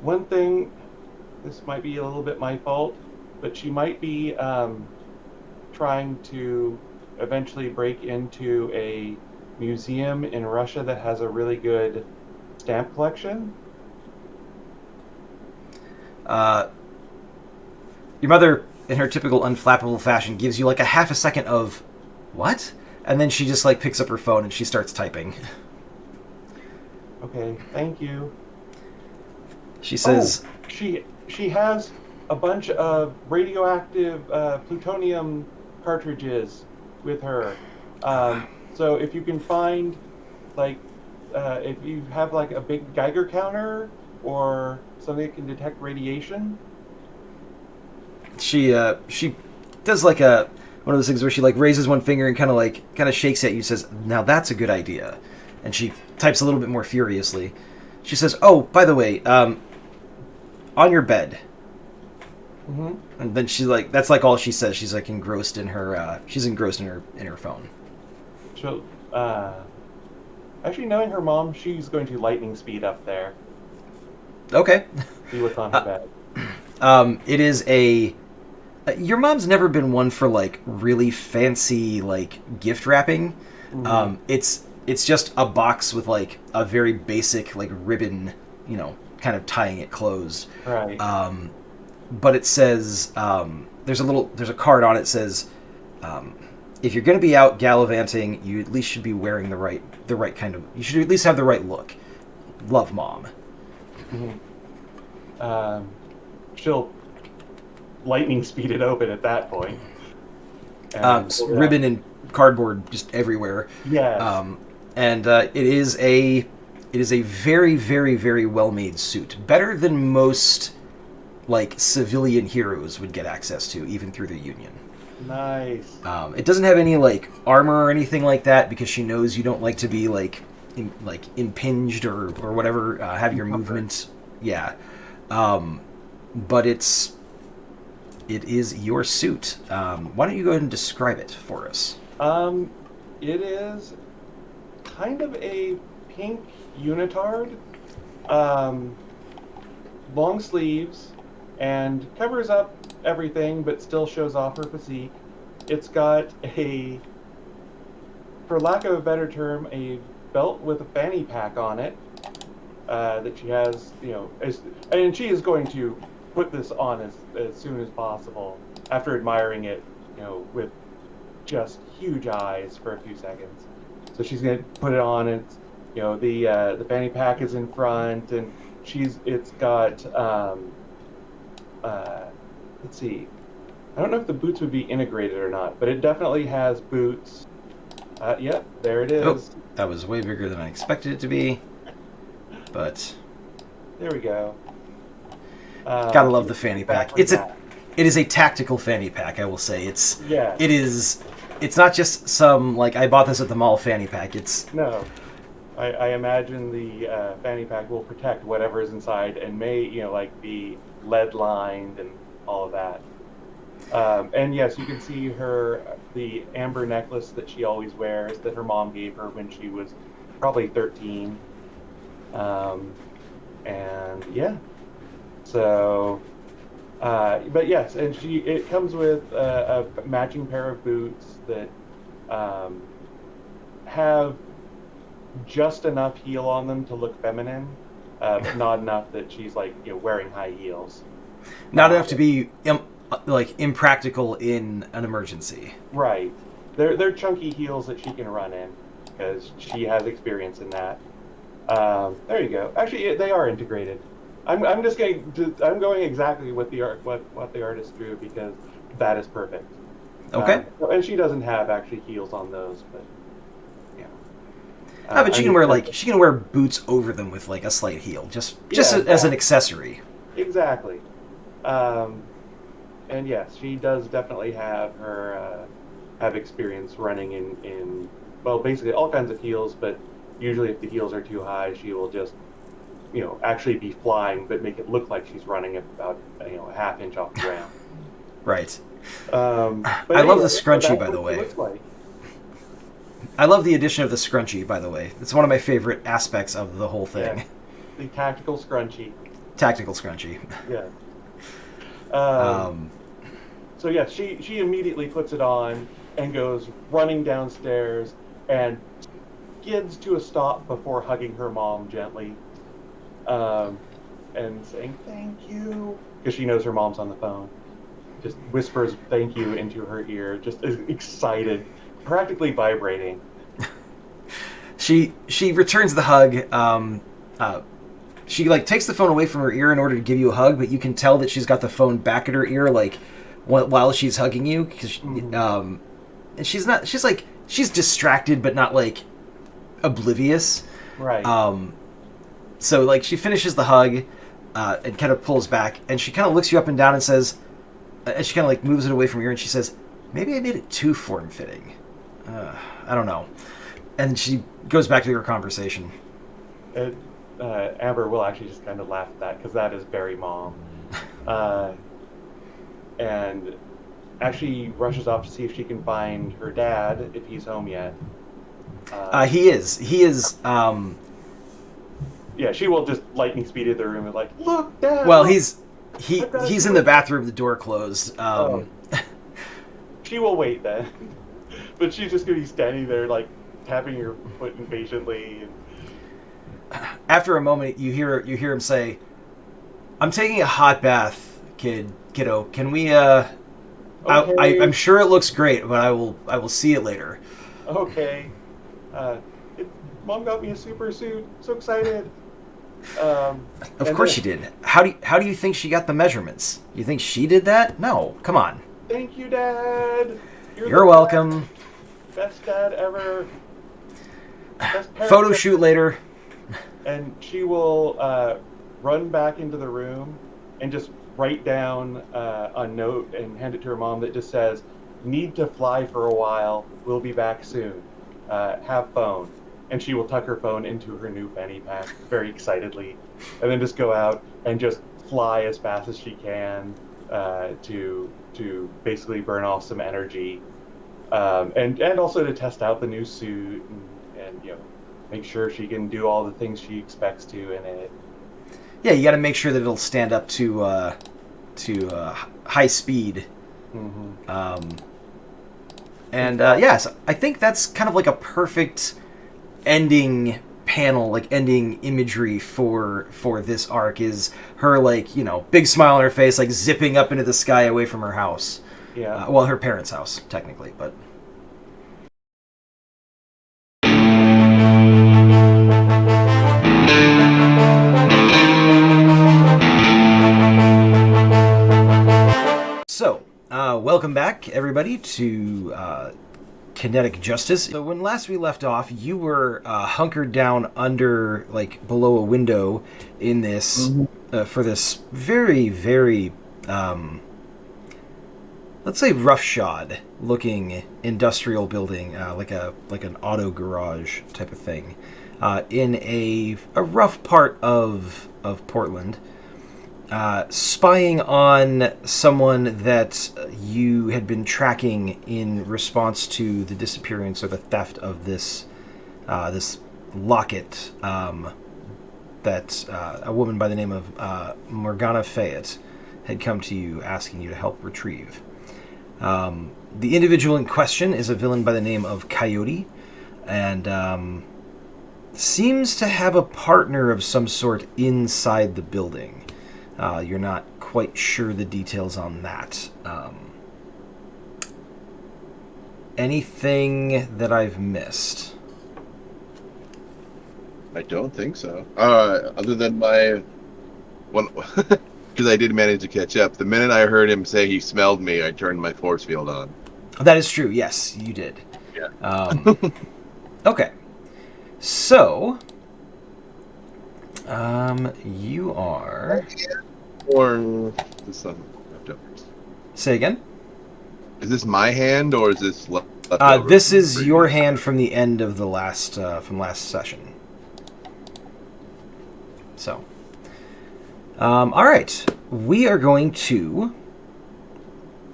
one thing. This might be a little bit my fault, but she might be trying to eventually break into a museum in Russia that has a really good stamp collection. Your mother, in her typical unflappable fashion, gives you like a half a second of, "What?" And then she just like picks up her phone and she starts typing. Okay, thank you. She says, She has a bunch of radioactive plutonium cartridges with her. So if you can find, like, if you have like a big Geiger counter or something that can detect radiation. she does like one of those things where she like raises one finger and kind of shakes at you, says, "Now that's a good idea," and she types a little bit more furiously. she says, "Oh, by the way, on your bed." Mm-hmm. And then she's like, that's like all she says. She's like engrossed in her. She's engrossed in her phone. She'll, actually, knowing her mom, she's going to lightning speed up there. Okay. See what's on her bed. It is a. Your mom's never been one for like really fancy like gift wrapping. Mm-hmm. It's just a box with like a very basic like ribbon, kind of tying it closed. Right. But it says there's a card on it that says if you're going to be out gallivanting, you at least should be wearing the right kind of. You should at least have the right look. Love, Mom. Mm-hmm. She'll lightning speed it open at that point. Ribbon and cardboard just everywhere. Yes. And it is a very, very, very well made suit. Better than most like civilian heroes would get access to, even through the Union. Nice. It doesn't have any like armor or anything like that because she knows you don't like to be like impinged or whatever. Have your movements. Yeah. But it is your suit. Why don't you go ahead and describe it for us? It is kind of a pink unitard, long sleeves, and covers up everything, but still shows off her physique. It's got for lack of a better term, a belt with a fanny pack on it that she has, and she is going to put this on as soon as possible after admiring it, with just huge eyes for a few seconds. So she's gonna put it on, and the fanny pack is in front, and it's got let's see, I don't know if the boots would be integrated or not, but it definitely has boots. Yep, there it is. Oh, that was way bigger than I expected it to be, but there we go. Gotta love the fanny pack. It is a tactical fanny pack, I will say. It's not just some like I bought this at the mall fanny pack. It's no. I imagine the fanny pack will protect whatever is inside and may be lead lined and all of that. And yes, you can see the amber necklace that she always wears that her mom gave her when she was probably 13. And yeah. So, but yes, and it comes with a matching pair of boots that have just enough heel on them to look feminine, but not enough that she's wearing high heels. Not enough to be impractical in an emergency. Right. They're chunky heels that she can run in because she has experience in that. There you go. Actually, they are integrated. I'm going exactly with what the artist drew because that is perfect. Okay. And she doesn't have actually heels on those, but yeah. But she can wear boots over them with like a slight heel, just as an accessory. Exactly. And yes, she does definitely have have experience running in basically all kinds of heels, but usually if the heels are too high, she will just actually be flying, but make it look like she's running about a half inch off the ground. Right. But I love the scrunchie, by the way. Like. I love the addition of the scrunchie, by the way. It's one of my favorite aspects of the whole thing. Yeah. The tactical scrunchie. Tactical scrunchie. Yeah. So yeah, she immediately puts it on and goes running downstairs and skids to a stop before hugging her mom gently. And saying thank you because she knows her mom's on the phone. Just whispers thank you into her ear, just excited, practically vibrating. She returns the hug. She takes the phone away from her ear in order to give you a hug, but you can tell that she's got the phone back at her ear while she's hugging you because and she's distracted but not oblivious. Right. So she finishes the hug and kind of pulls back, and she kind of looks you up and down and says, and she kind of moves it away from you, and she says, "Maybe I made it too form-fitting. I don't know." And she goes back to her conversation. Amber will actually just kind of laugh at that because that is very mom. Uh, and actually rushes off to see if she can find her dad if he's home yet. He is. He is. Yeah, she will just lightning speed into the room and like, look, Dad. Well, look, he's in the bathroom, the door closed. She will wait then, but she's just gonna be standing there like tapping her foot impatiently. After a moment, you hear him say, "I'm taking a hot bath, kiddo. Can we? Okay. I'm sure it looks great, but I will see it later." Okay. Mom got me a super suit. So excited. Of course she did. How do you think she got the measurements? You think she did that? No. Come on. Thank you, Dad. You're welcome. Best dad ever. Best photo shoot later. And she will run back into the room and just write down a note and hand it to her mom that just says, "Need to fly for a while. We'll be back soon. Have phone." And she will tuck her phone into her new fanny pack very excitedly, and then just go out and just fly as fast as she can to basically burn off some energy, and also to test out the new suit and make sure she can do all the things she expects to in it. Yeah, you got to make sure that it'll stand up to high speed. Mm-hmm. Yes, I think that's kind of like a perfect ending panel, like ending imagery for this arc, is her big smile on her face, like zipping up into the sky away from her house. Yeah. Well, her parents' house technically, but. So, welcome back, everybody, to Kinetic Justice. So when last we left off, you were hunkered down under, below a window in this, for this very, very, let's say roughshod looking industrial building, like an auto garage type of thing, in a rough part of Portland. Spying on someone that you had been tracking in response to the disappearance or the theft of this locket that a woman by the name of Morgana Fayette had come to you asking you to help retrieve. The individual in question is a villain by the name of Coyote, and seems to have a partner of some sort inside the building. You're not quite sure the details on that. Anything that I've missed? I don't think so. Other than my one, because I did manage to catch up. The minute I heard him say he smelled me, I turned my force field on. That is true. Yes, you did. Yeah. Okay. So, you are. Or this leftovers. Say again. Is this my hand or is this leftovers? This is your hand from the end of the last session. So, all right, we are going to.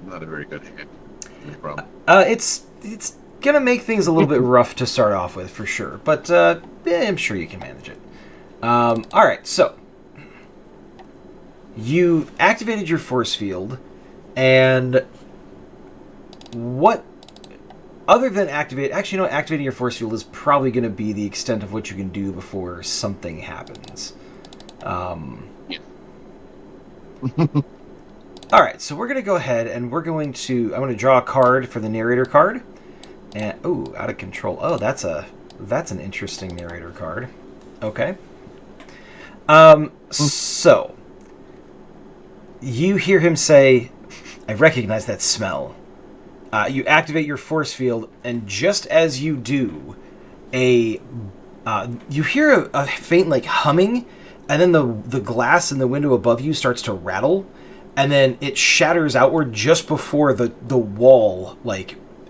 Not a very good hand. No problem. It's gonna make things a little bit rough to start off with for sure, but I'm sure you can manage it. All right, so you've activated your force field, and what, other than activating your force field is probably going to be the extent of what you can do before something happens. Yeah. All right, so we're going to go ahead and I'm going to draw a card for the narrator card. And out of control. Oh, that's an interesting narrator card. Okay. So you hear him say, "I recognize that smell." You activate your force field, and just as you do, you hear a faint humming, and then the glass in the window above you starts to rattle, and then it shatters outward just before the wall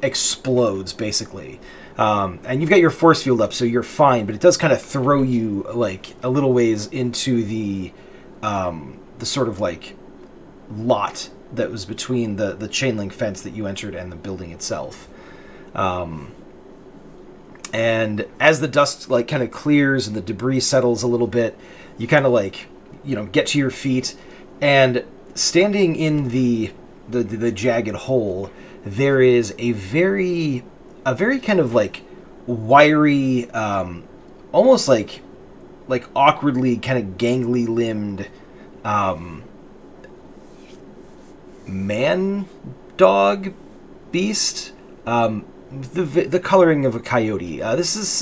explodes, basically. And you've got your force field up, so you're fine. But it does kind of throw you like a little ways into the sort of like lot that was between the chain link fence that you entered and the building itself. And as the dust like kind of clears and the debris settles a little bit, you kind of like, get to your feet, and standing in the jagged hole, there is a very kind of like wiry, almost like awkwardly kind of gangly limbed man dog beast. The coloring of a coyote. This is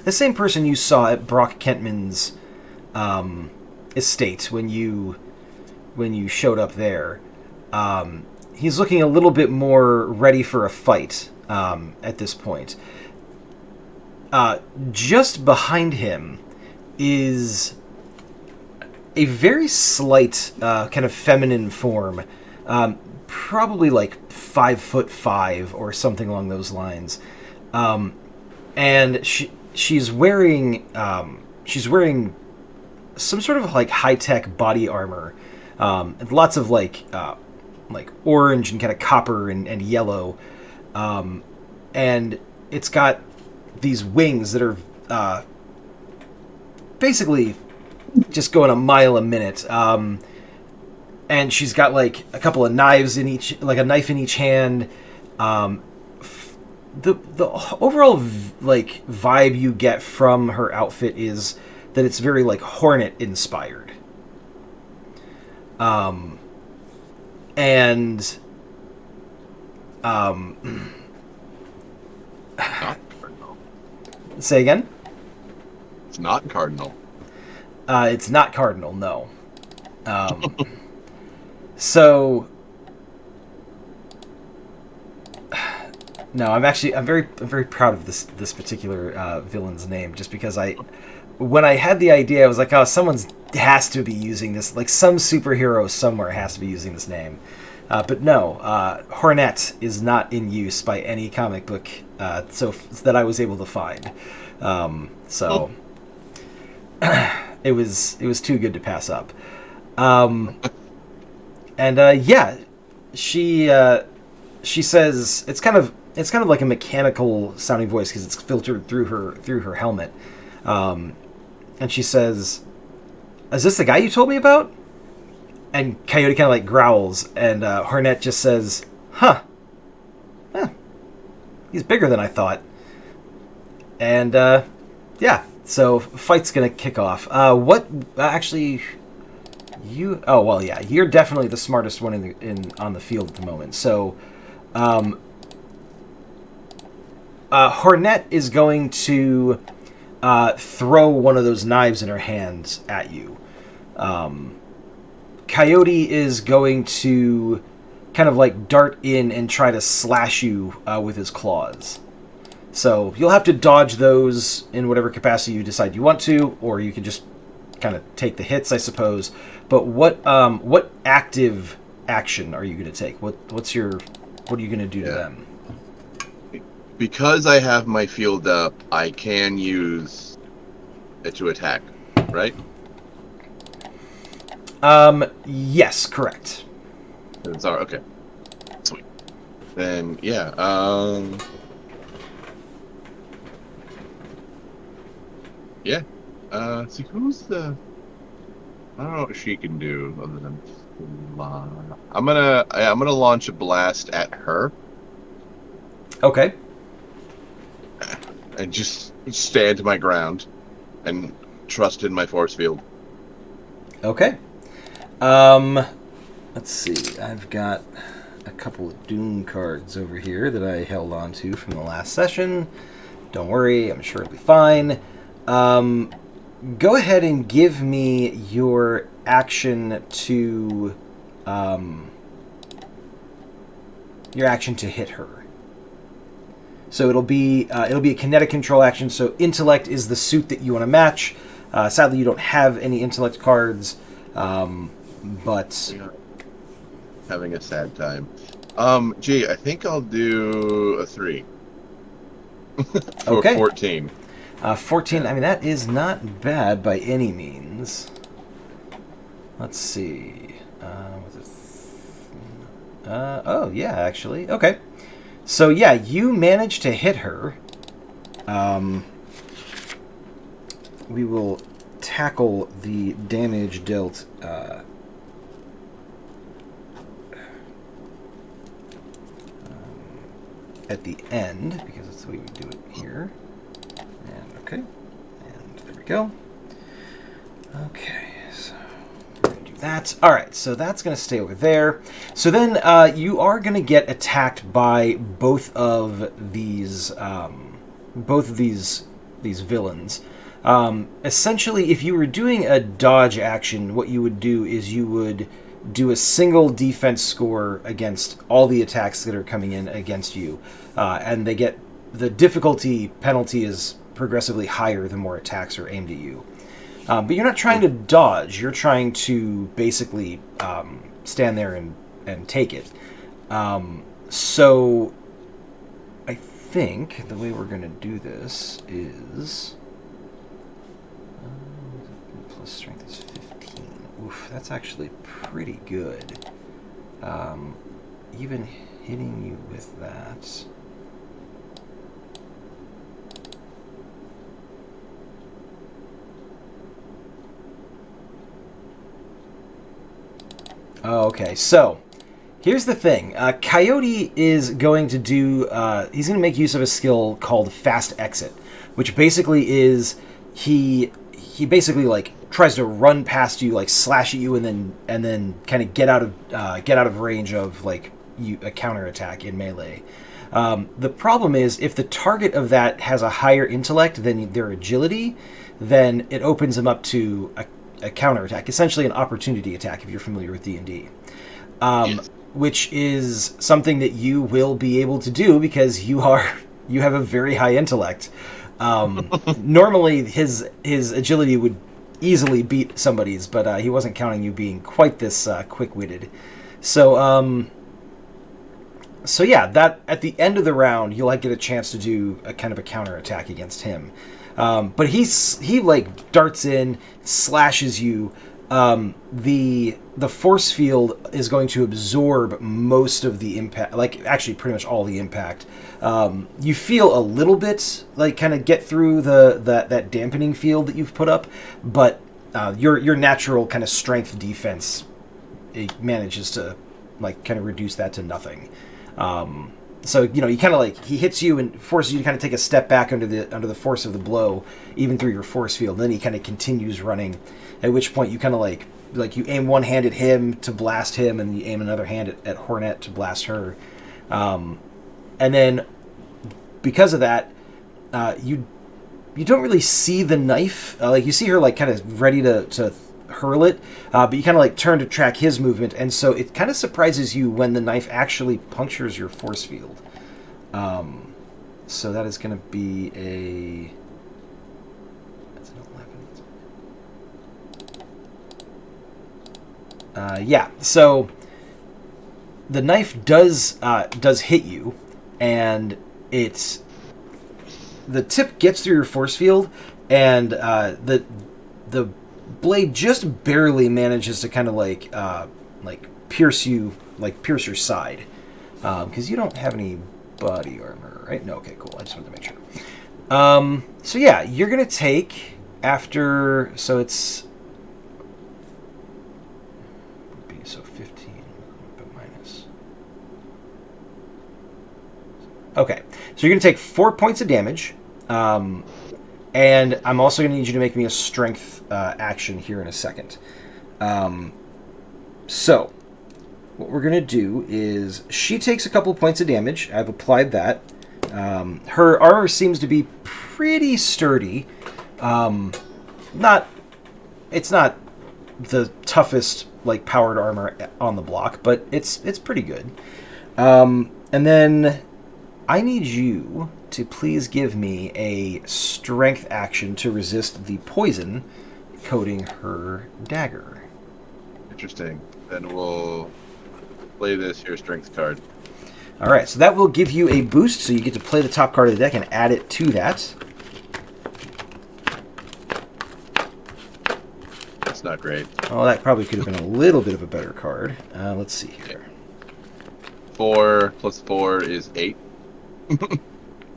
the same person you saw at Brock Kentman's estate when you showed up there. He's looking a little bit more ready for a fight at this point. Just behind him is a very slight kind of feminine form, probably like 5'5" or something along those lines, and she's wearing some sort of like high-tech body armor, and lots of like orange and kind of copper and yellow, and it's got these wings that are basically just going a mile a minute. And she's got like a couple of knives in each, like a knife in each hand. The overall like vibe you get from her outfit is that it's very like Hornet inspired. Not Cardinal. Say again? It's not Cardinal. It's not Cardinal, no. So, no, I'm very proud of this particular villain's name, just because when I had the idea, I was like, oh, someone has to be using this, like some superhero somewhere has to be using this name. But no, Hornet is not in use by any comic book so that I was able to find. It was too good to pass up. And yeah, she says it's kind of like a mechanical sounding voice because it's filtered through her helmet. And she says, "Is this the guy you told me about?" And Coyote kind of like growls, and Hornet just says, "Huh. He's bigger than I thought." And yeah, so fight's gonna kick off. What actually? Oh well, yeah. You're definitely the smartest one on the field at the moment. So, Hornet is going to throw one of those knives in her hands at you. Coyote is going to kind of like dart in and try to slash you with his claws. So you'll have to dodge those in whatever capacity you decide you want to, or you can just kind of take the hits, I suppose. But what active action are you going to take? What are you going to do to them? Because I have my field up, I can use it to attack, right? Yes, correct. Sorry, okay. Sweet. Then yeah, yeah. See, who's the? I don't know what she can do other than fly. I'm gonna launch a blast at her. Okay. And just stand my ground and trust in my force field. Okay. Let's see. I've got a couple of Doom cards over here that I held on to from the last session. Don't worry, I'm sure it'll be fine. Go ahead and give me your action to hit her. So it'll be a kinetic control action. So intellect is the suit that you want to match. Sadly, you don't have any intellect cards, but having a sad time. Gee, I think I'll do a 3. For Okay. 14. 14, I mean, that is not bad by any means. Let's see. Oh, yeah, actually. Okay. So, yeah, you managed to hit her. We will tackle the damage dealt at the end, because that's the way we do it here. And okay. And there we go. Okay, so we're going to do that. All right, so that's going to stay over there. So then you are going to get attacked by both of these villains. Essentially, if you were doing a dodge action, what you would do is you would do a single defense score against all the attacks that are coming in against you, and they get the difficulty penalty is progressively higher the more attacks are aimed at you. But you're not trying to dodge; you're trying to basically stand there and take it. So I think the way we're going to do this is plus strength is 15. Oof, that's actually pretty good. Even hitting you with that. Okay, so here's the thing. Coyote is going to do... he's going to make use of a skill called Fast Exit, which basically is he basically like tries to run past you, like slash at you, and then kind of get out of range of like a counterattack in melee. The problem is if the target of that has a higher intellect than their agility, then it opens them up to a counterattack, essentially an opportunity attack if you're familiar with D&D. Yes. Which is something that you will be able to do because you have a very high intellect. Normally his agility would easily beat somebody's, but he wasn't counting you being quite this quick-witted. So yeah, that at the end of the round you'll get a chance to do a kind of a counterattack against him. But he like darts in, slashes you. The force field is going to absorb most of the impact, like actually pretty much all the impact. You feel a little bit like kind of get through that dampening field that you've put up, but your natural kind of strength defense, it manages to like kind of reduce that to nothing. So you kind of like he hits you and forces you to kind of take a step back under the force of the blow, even through your force field. And then he kind of continues running. At which point you kind of like you aim one hand at him to blast him, and you aim another hand at Hornet to blast her. And then because of that, you don't really see the knife. Like you see her like kind of ready to hurl it, but you kind of like turn to track his movement, and so it kind of surprises you when the knife actually punctures your force field. So that is going to be that's an 11. Yeah, so the knife does hit you, and the tip gets through your force field, and the blade just barely manages to kind of like pierce your side, because you don't have any body armor, right? No, okay, cool. I just wanted to make sure. So yeah, you're gonna take after. So it's 15, but minus. Okay, so you're gonna take 4 points of damage. And I'm also going to need you to make me a strength action here in a second. So, what we're going to do is she takes a couple points of damage. I've applied that. Her armor seems to be pretty sturdy. It's not the toughest like powered armor on the block, but it's pretty good. And then I need you to please give me a strength action to resist the poison coating her dagger. Interesting. Then we'll play this here strength card. All right, so that will give you a boost, so you get to play the top card of the deck and add it to that. That's not great. Oh, that probably could have been a little bit of a better card. Let's see here. 4 plus 4 is 8.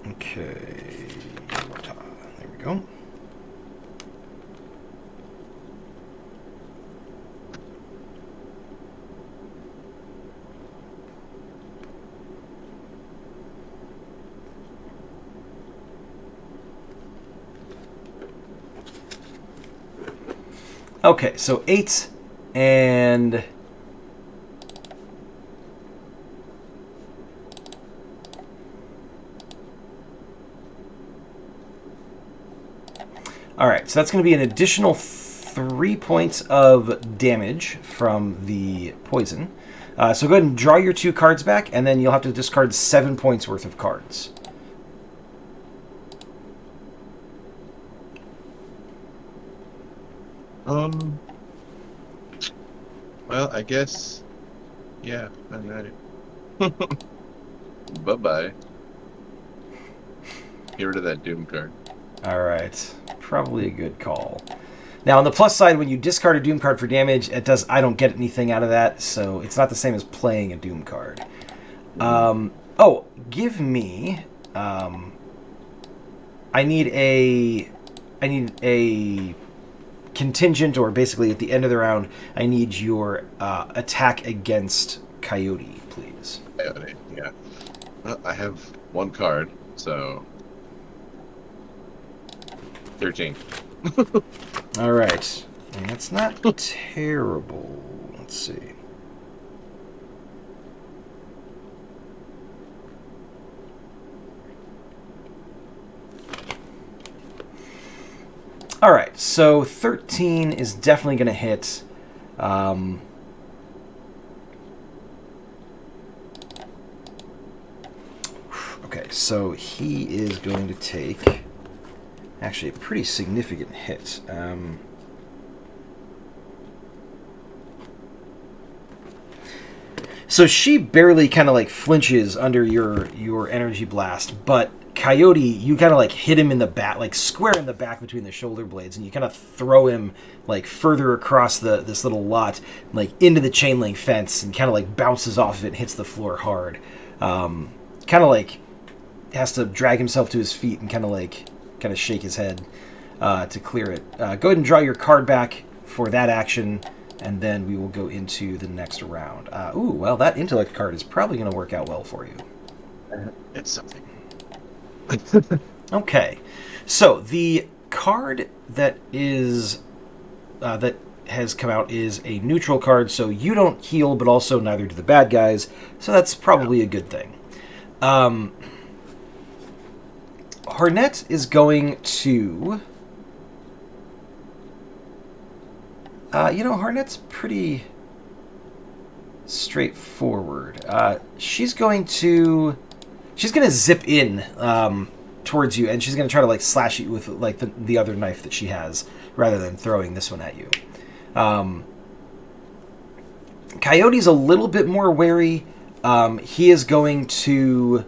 Okay. There we go. Okay, so 8 and... Alright, so that's going to be an additional 3 points of damage from the poison. So go ahead and draw your 2 cards back, and then you'll have to discard 7 points worth of cards. Well, I guess, yeah, I'm at it. Bye-bye. Get rid of that Doom card. Alright, probably a good call. Now, on the plus side, when you discard a Doom card for damage, I don't get anything out of that, so it's not the same as playing a Doom card. Oh, give me... I need a contingent, or basically at the end of the round, I need your attack against Coyote, please. Coyote, yeah. Well, I have 1 card, so 13. All right, and that's not terrible. Let's see. All right, so 13 is definitely going to hit. Okay, so he is going to take actually a pretty significant hit. So she barely kind of like flinches under your energy blast, but Coyote, you kind of like hit him in the back, like square in the back between the shoulder blades, and you kind of throw him like further across this little lot, like into the chain link fence, and kind of like bounces off of it and hits the floor hard. Kind of like has to drag himself to his feet and kind of shake his head to clear it. Go ahead and draw your card back for that action, and then we will go into the next round. Ooh, well, that intellect card is probably going to work out well for you. It's something. Okay, so the card that has come out is a neutral card, so you don't heal, but also neither do the bad guys, so that's probably a good thing. Hornet is going to... Hornet's pretty straightforward. She's going to zip in towards you, and she's going to try to like slash you with like the other knife that she has, rather than throwing this one at you. Coyote's a little bit more wary. He is going to...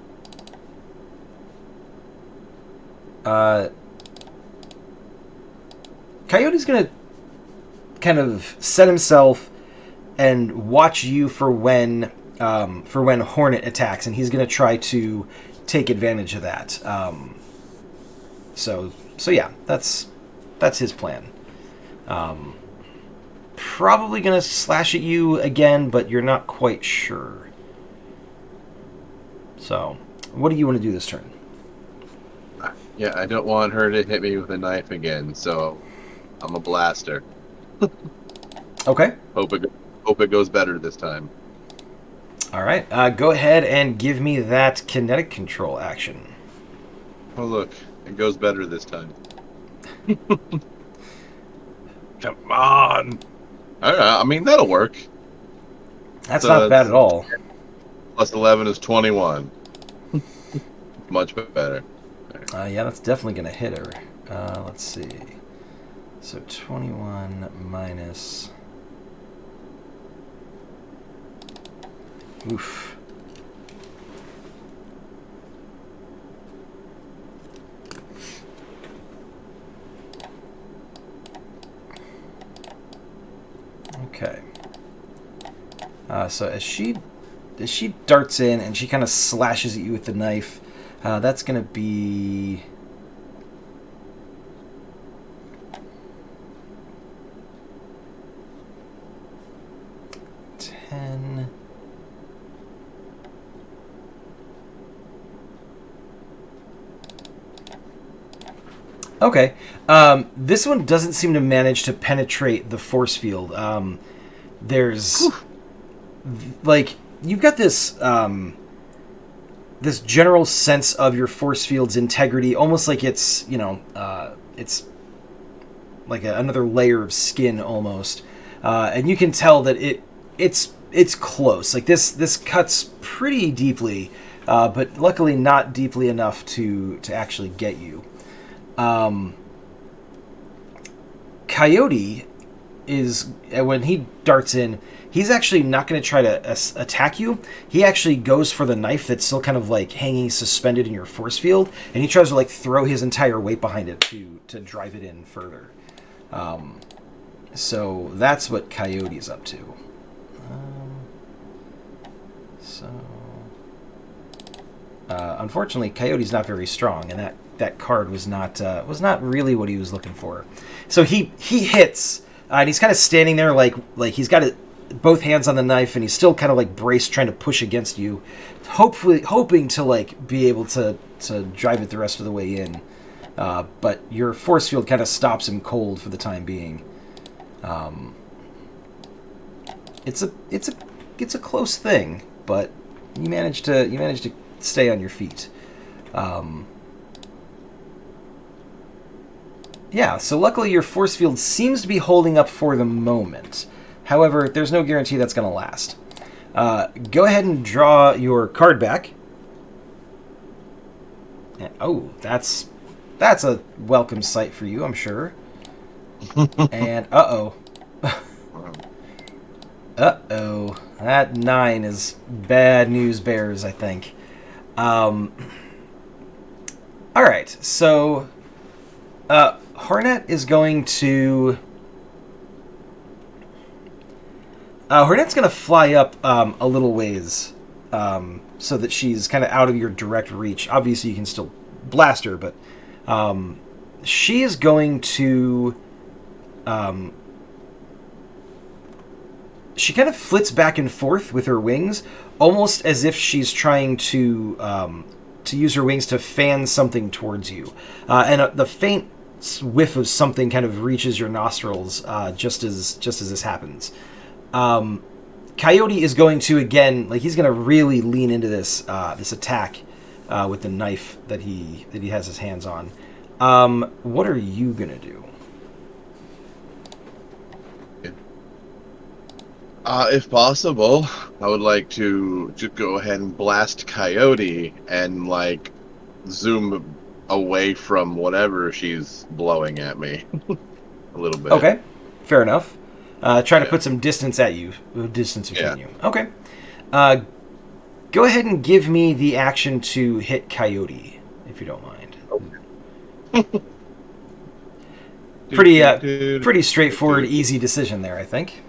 Coyote's going to kind of set himself and watch you for when Hornet attacks, and he's going to try to take advantage of that. So yeah, that's his plan. Probably going to slash at you again, but you're not quite sure. So, what do you want to do this turn? Yeah, I don't want her to hit me with a knife again, so I'm a blaster. Okay. Hope it goes better this time. All right. Go ahead and give me that kinetic control action. Oh look, it goes better this time. Come on. All right, I mean that'll work. That's not bad at all. Plus 11 is 21. Much better. Yeah, that's definitely going to hit her. Let's see. So 21 minus... Oof. Okay. So as she darts in and she kind of slashes at you with the knife, that's going to be... Okay. This one doesn't seem to manage to penetrate the force field. There's... Like, you've got this... this general sense of your force field's integrity, almost like it's, it's like another layer of skin, almost. And you can tell that it's close. Like, this cuts pretty deeply, but luckily not deeply enough to actually get you. Coyote is, when he darts in, he's actually not going to try to attack you. He actually goes for the knife that's still kind of like hanging suspended in your force field, and he tries to like throw his entire weight behind it to drive it in further. So that's what Coyote's up to. Unfortunately, Coyote's not very strong, and that card was not really what he was looking for. So he hits, and he's kind of standing there like he's got both hands on the knife, and he's still kind of like braced, trying to push against you, hoping to like be able to drive it the rest of the way in. But your force field kind of stops him cold for the time being. It's a close thing, but you manage to stay on your feet. Yeah, so luckily your force field seems to be holding up for the moment. However, there's no guarantee that's going to last. Go ahead and draw your card back. And, oh, that's a welcome sight for you, I'm sure. And uh-oh. Uh-oh. That 9 is bad news bears, I think. Alright, so Hornet is going to... Hornet's going to fly up a little ways so that she's kind of out of your direct reach. Obviously, you can still blast her, but she is going to... she kind of flits back and forth with her wings, almost as if she's trying to use her wings to fan something towards you. And the faint whiff of something kind of reaches your nostrils just as this happens. Coyote is going to, again, like, he's going to really lean into this attack with the knife that he has his hands on. What are you going to do? If possible, I would like to just go ahead and blast Coyote and, like, zoom away from whatever she's blowing at me a little bit. Okay, fair enough. Trying to put some distance between you. Okay. Go ahead and give me the action to hit Coyote, if you don't mind. Okay. Pretty straightforward, easy decision there, I think.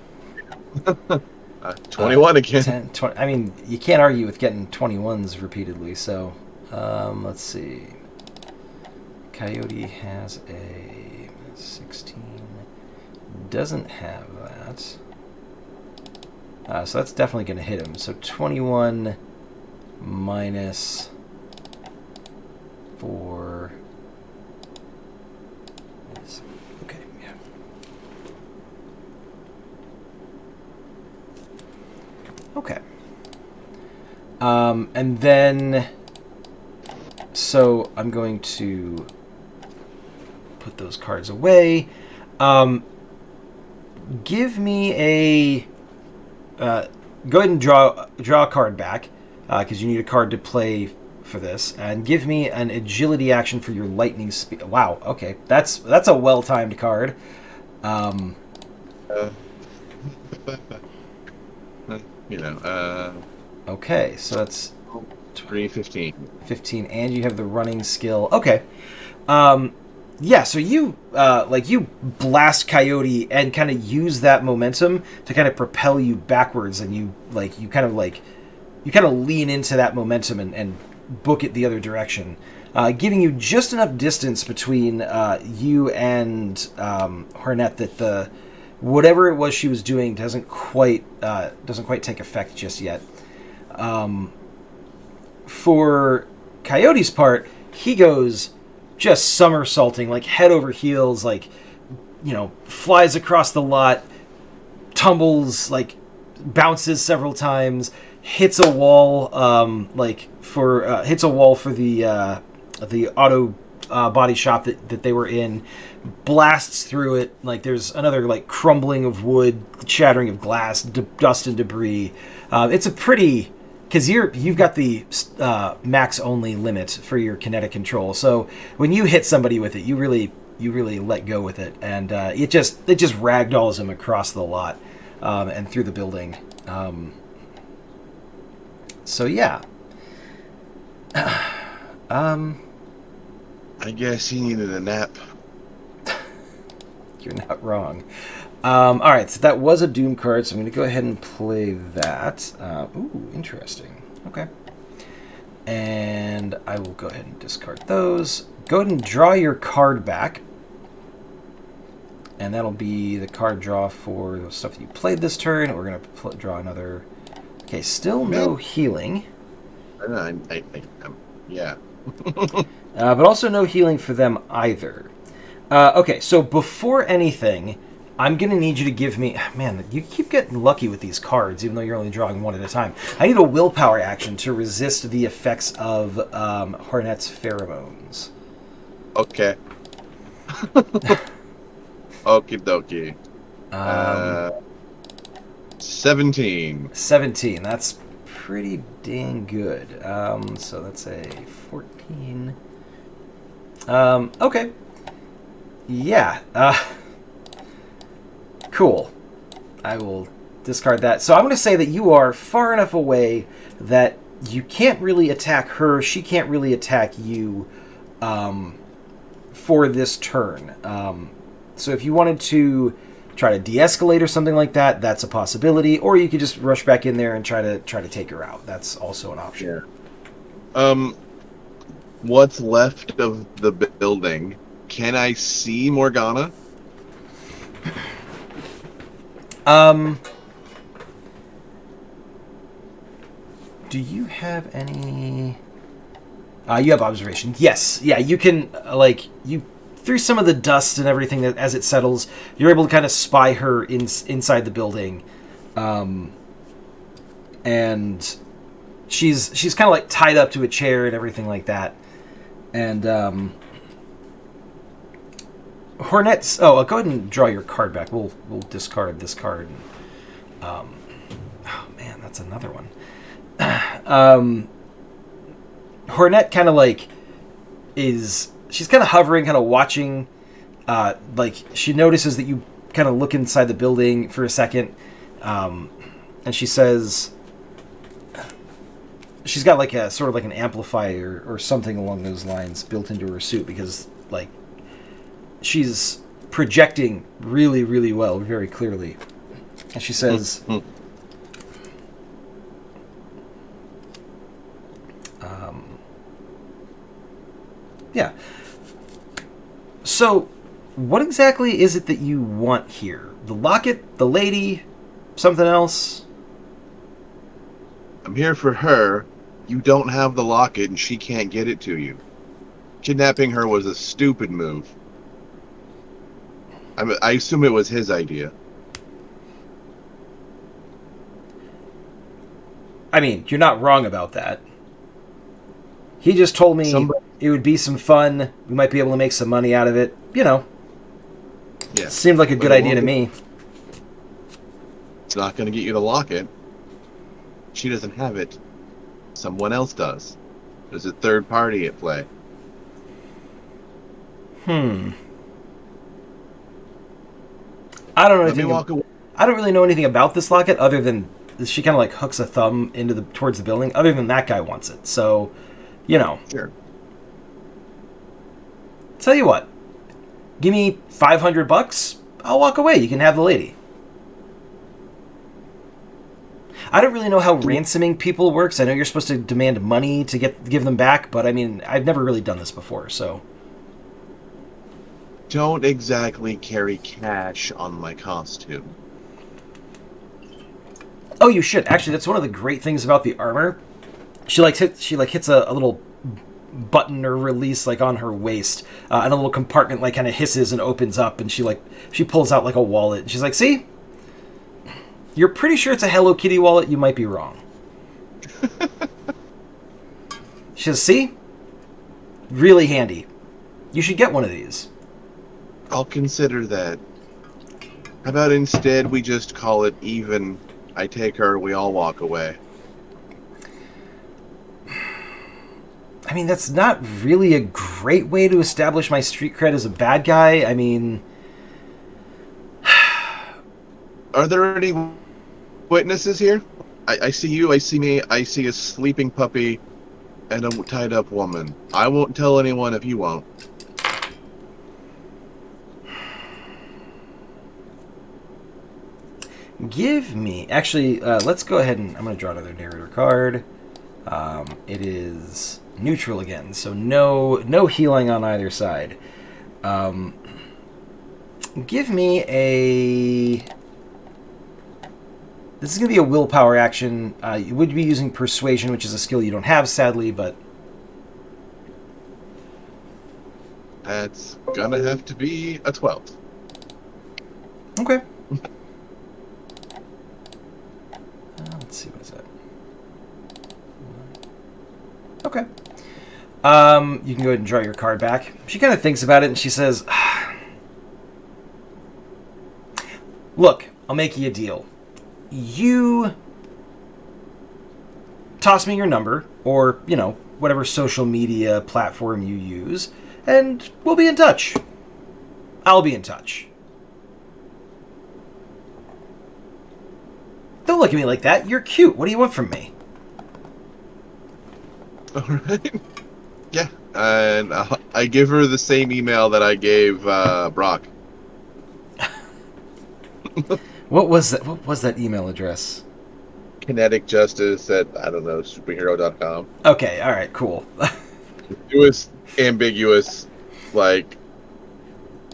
21 again. 10, 20, I mean, you can't argue with getting 21s repeatedly, so let's see. Coyote has a 16. Doesn't have that. So that's definitely going to hit him. So 21 minus 4. Okay, yeah. Okay. And then, so I'm going to put those cards away. Give me a... go ahead and draw a card back, because you need a card to play for this. And give me an agility action for your lightning speed. Wow, okay. That's a well-timed card. Okay, so that's 15. 15, and you have the running skill. Okay. Yeah, so you you blast Coyote and kind of use that momentum to kind of propel you backwards, and you kind of lean into that momentum and book it the other direction, giving you just enough distance between you and Hornet that the whatever it was she was doing doesn't quite take effect just yet. For Coyote's part, he goes just somersaulting, like head over heels, flies across the lot, tumbles, bounces several times, hits a wall, hits a wall for the auto body shop that they were in, blasts through it. There's another crumbling of wood, shattering of glass, dust and debris. It's a pretty, because you've got the max only limit for your kinetic control. So when you hit somebody with it, you really let go with it, and it just ragdolls him across the lot and through the building. So yeah. I guess he needed a nap. You're not wrong. All right, so that was a Doom card, so I'm going to go ahead and play that. Ooh, interesting. Okay. And I will go ahead and discard those. Go ahead and draw your card back. And that'll be the card draw for the stuff that you played this turn. We're going to draw another. Okay, still no healing. Yeah. But also no healing for them either. Okay, so before anything, I'm going to need you to give me... Man, you keep getting lucky with these cards, even though you're only drawing one at a time. I need a willpower action to resist the effects of Hornet's pheromones. Okay. Okie dokie. 17. 17. That's pretty dang good. So that's a 14. Okay. Yeah. Cool. I will discard that. So I'm going to say that you are far enough away that you can't really attack her. She can't really attack you for this turn. So if you wanted to try to de-escalate or something like that, that's a possibility. Or you could just rush back in there and try to take her out. That's also an option. Yeah. What's left of the building? Can I see Morgana? Do you have any... you have observation. Yes. Yeah, you can, you through some of the dust and everything that as it settles, you're able to kind of spy her inside the building. And she's kind of tied up to a chair and everything like that. And Hornet's... Oh, go ahead and draw your card back. We'll discard this card. Oh man, that's another one. Hornet kind of she's kind of hovering, kind of watching. She notices that you kind of look inside the building for a second, and she says, she's got a sort of an amplifier or something along those lines built into her suit, because she's projecting really, really well, very clearly. And she says, yeah. So, what exactly is it that you want here? The locket? The lady? Something else? I'm here for her. You don't have the locket and she can't get it to you. Kidnapping her was a stupid move. I assume it was his idea. I mean, you're not wrong about that. He just told me it would be some fun. We might be able to make some money out of it. Yeah. Seemed like a good idea to me. It's not going to get you the locket. She doesn't have it. Someone else does. There's a third party at play. I don't know anything. I don't really know anything about this locket other than she kind of hooks a thumb towards the building. Other than that guy wants it, so Sure. Tell you what, Give me $500. I'll walk away. You can have the lady. I don't really know how ransoming people works. I know you're supposed to demand money to give them back, but I mean, I've never really done this before, so. Don't exactly carry cash on my costume. Oh, you should. Actually, that's one of the great things about the armor. She hits a little button or release like on her waist, and a little compartment like kind of hisses and opens up, and she pulls out like a wallet. And she's like, "See, you're pretty sure it's a Hello Kitty wallet. You might be wrong." She says, "See, really handy. You should get one of these." I'll consider that. How about instead we just call it even? I take her, we all walk away. I mean, that's not really a great way to establish my street cred as a bad guy. I mean... Are there any witnesses here? I see you, I see me, I see a sleeping puppy and a tied-up woman. I won't tell anyone if you won't. Give me... Actually, let's go ahead and... I'm going to draw another narrator card. It is neutral again, so no healing on either side. Give me a... This is going to be a willpower action. You would be using persuasion, which is a skill you don't have, sadly, but... That's gonna have to be a 12. Okay. Let's see, what is that? Okay. You can go ahead and draw your card back. She kind of thinks about it, and she says, "Look, I'll make you a deal. You toss me your number, or, whatever social media platform you use, and we'll be in touch. I'll be in touch." Don't look at me like that. You're cute. What do you want from me? Alright. Yeah, and I give her the same email that I gave Brock. What was that? What was that email address? Kinetic Justice at, I don't know, superhero.com. Okay, all right, cool. It was ambiguous, like,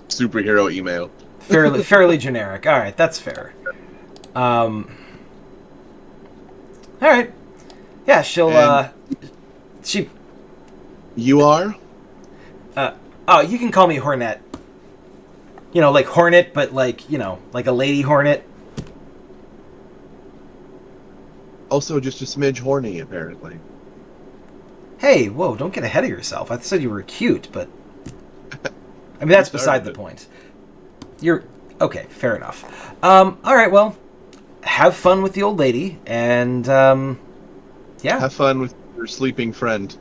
superhero email. fairly generic. All right, that's fair. All right. Yeah, she... You are? Oh, you can call me Hornet. Like Hornet, but like a lady Hornet. Also just a smidge horny, apparently. Hey, whoa, don't get ahead of yourself. I said you were cute, but... I mean, that's beside the point. You're... Okay, fair enough. All right, well, have fun with the old lady, and, yeah. Have fun with your sleeping friend.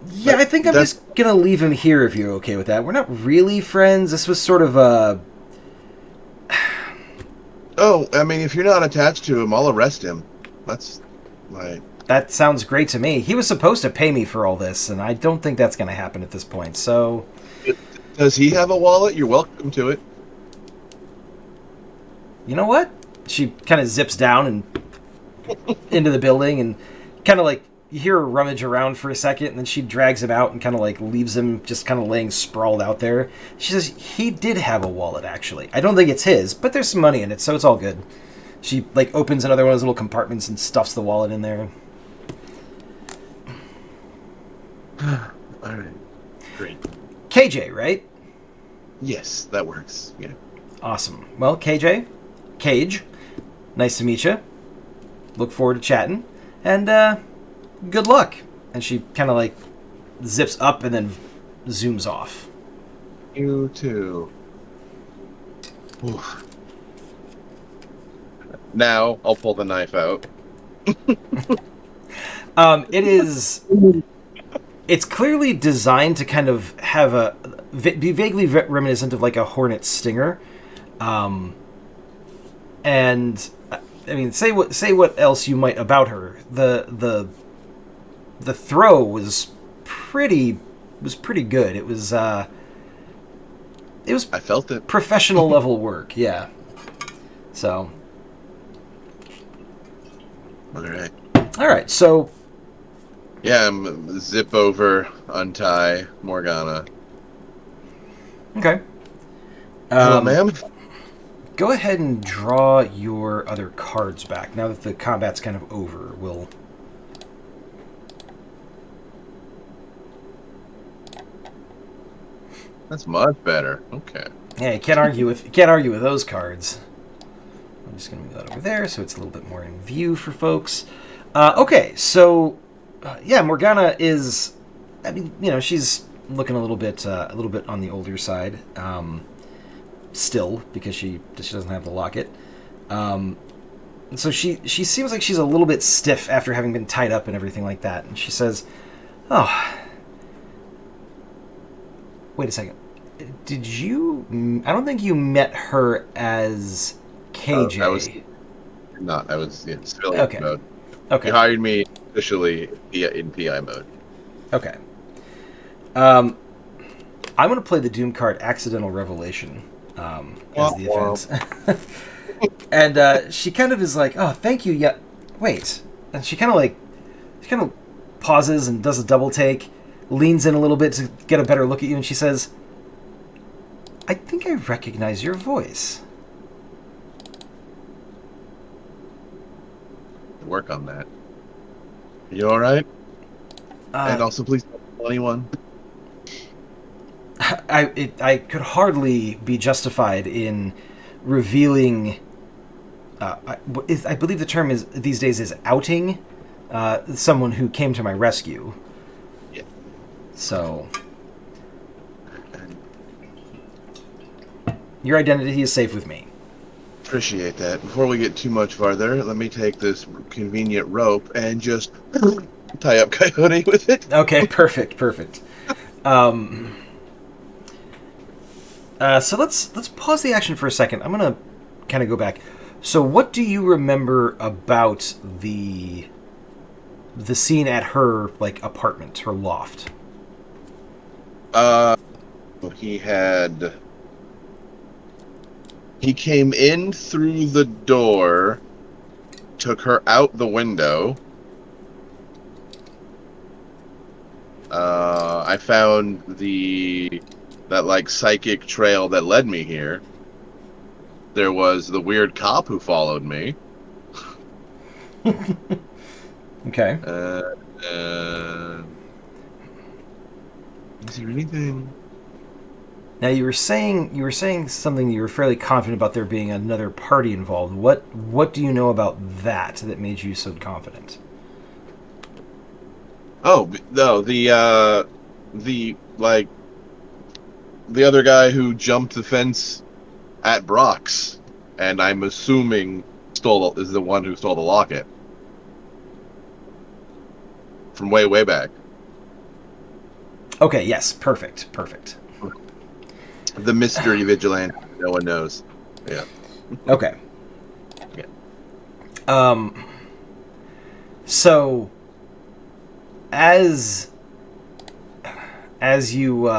Yeah, I think I'm just gonna leave him here if you're okay with that. We're not really friends. This was sort of a... Oh, I mean, if you're not attached to him, I'll arrest him. That's... like... That sounds great to me. He was supposed to pay me for all this, and I don't think that's gonna happen at this point, so... Does he have a wallet? You're welcome to it. You know what? She kind of zips down and into the building, and kind of like... You hear her rummage around for a second, and then she drags him out and kind of like leaves him just kind of laying sprawled out there. She says, he did have a wallet, actually. I don't think it's his, but there's some money in it, so it's all good. She like opens another one of those little compartments and stuffs the wallet in there. Alright. Great. KJ, right? Yes, that works. Yeah. Awesome. Well, KJ, Cage, nice to meet you. Look forward to chatting. And, good luck. And she kind of like zips up and then zooms off. You too. Oof. Now I'll pull the knife out. It's clearly designed to kind of have be vaguely reminiscent of like a hornet stinger. And I mean, say what else you might about her. The throw was pretty good. It was I felt it. professional level work. Yeah. So. All right. All right. So. Yeah, zip over, untie Morgana. Okay. Hello, ma'am. Go ahead and draw your other cards back. Now that the combat's kind of over, we'll... That's much better. Okay. Yeah, you can't argue with those cards. I'm just going to move that over there so it's a little bit more in view for folks. Okay, so yeah, Morgana is... I mean, you know, she's looking a little bit on the older side. Still, because she doesn't have the locket. So she seems like she's a little bit stiff after having been tied up and everything like that. And she says, "Oh, wait a second. Did you... I don't think you met her as KJ." I was in civilian mode. Okay. You hired me officially in PI mode. Okay. I'm going to play the Doom card Accidental Revelation as the offense. And she kind of is like, "Oh, thank you, yeah, wait." And she kind of pauses and does a double take, leans in a little bit to get a better look at you, and she says, "I think I recognize your voice." Work on that. You all right? And also, please don't tell anyone. I could hardly be justified in revealing. I believe the term is these days is outing someone who came to my rescue. Yeah. So your identity is safe with me. Appreciate that. Before we get too much farther, let me take this convenient rope and just tie up Coyote with it. Okay, perfect. So let's pause the action for a second. I'm gonna kind of go back. So, what do you remember about the scene at her apartment, her loft? He came in through the door, took her out the window. I found that psychic trail that led me here. There was the weird cop who followed me. Okay. Is there anything? Now you were saying something. You were fairly confident about there being another party involved. What do you know about that made you so confident? Oh no, the other guy who jumped the fence at Brock's, and I'm assuming is the one who stole the locket from way back. Okay. Yes. Perfect. The mystery vigilante no one knows. Yeah. Okay. Yeah. So as you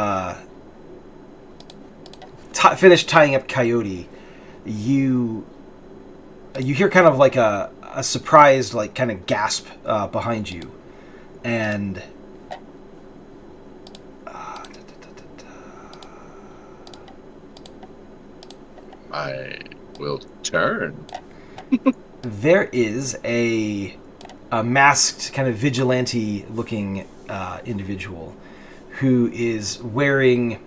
finish tying up Coyote, you hear kind of like a surprised kind of gasp behind you, and I will turn. there is a masked kind of vigilante-looking individual who is wearing.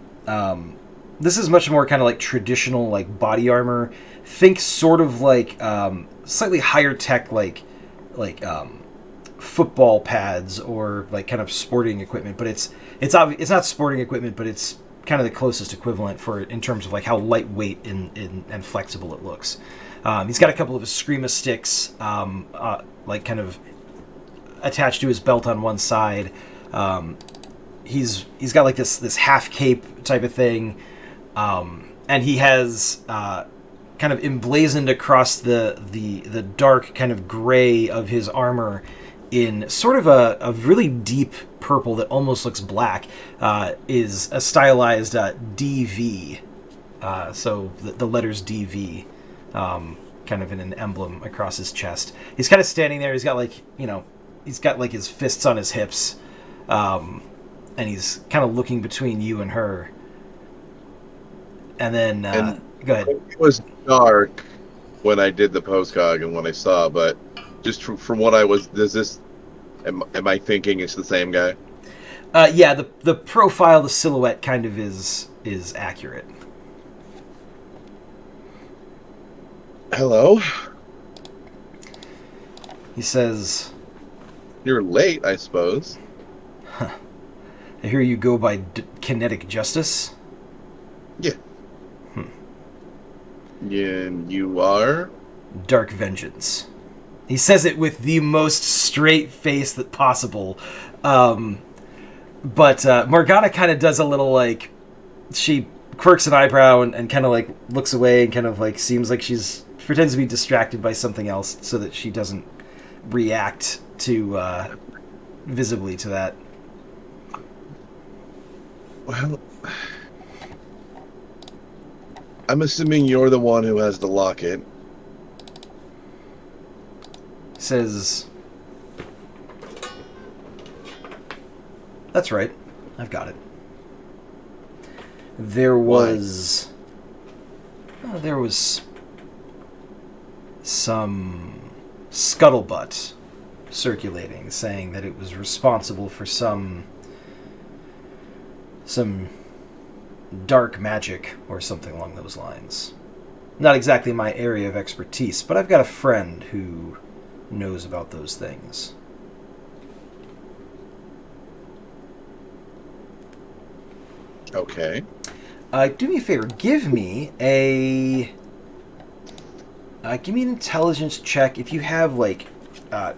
This is much more kind of traditional body armor. Think sort of slightly higher tech football pads or kind of sporting equipment, but it's not sporting equipment, but it's kind of the closest equivalent for it in terms of how lightweight and flexible it looks. He's got a couple of Eskrima sticks kind of attached to his belt on one side. He's got this half cape type of thing, and he has kind of emblazoned across the dark kind of gray of his armor in sort of a really deep purple that almost looks black, is a stylized DV So the letters DV, kind of in an emblem across his chest. He's kind of standing there. He's got he's got like his fists on his hips, and he's kind of looking between you and her. And then, go ahead. It was dark when I did the postcog and when I saw, but just from what I was, am I thinking it's the same guy? Yeah, the profile, the silhouette kind of is accurate. Hello? He says, You're late, I suppose. I hear you go by kinetic justice? Yeah. Yeah, you are? Dark vengeance. He says it with the most straight face that possible. But Morgana kind of does a little, like, she quirks an eyebrow and kind of, like, looks away and kind of, like, seems like pretends to be distracted by something else so that she doesn't react to, visibly to that. Well, I'm assuming you're the one who has the locket. Says, that's right. I've got it. There was some scuttlebutt circulating saying that it was responsible for some dark magic or something along those lines. Not exactly my area of expertise, but I've got a friend who knows about those things. Okay. Do me a favor. Give me an intelligence check if you have, like,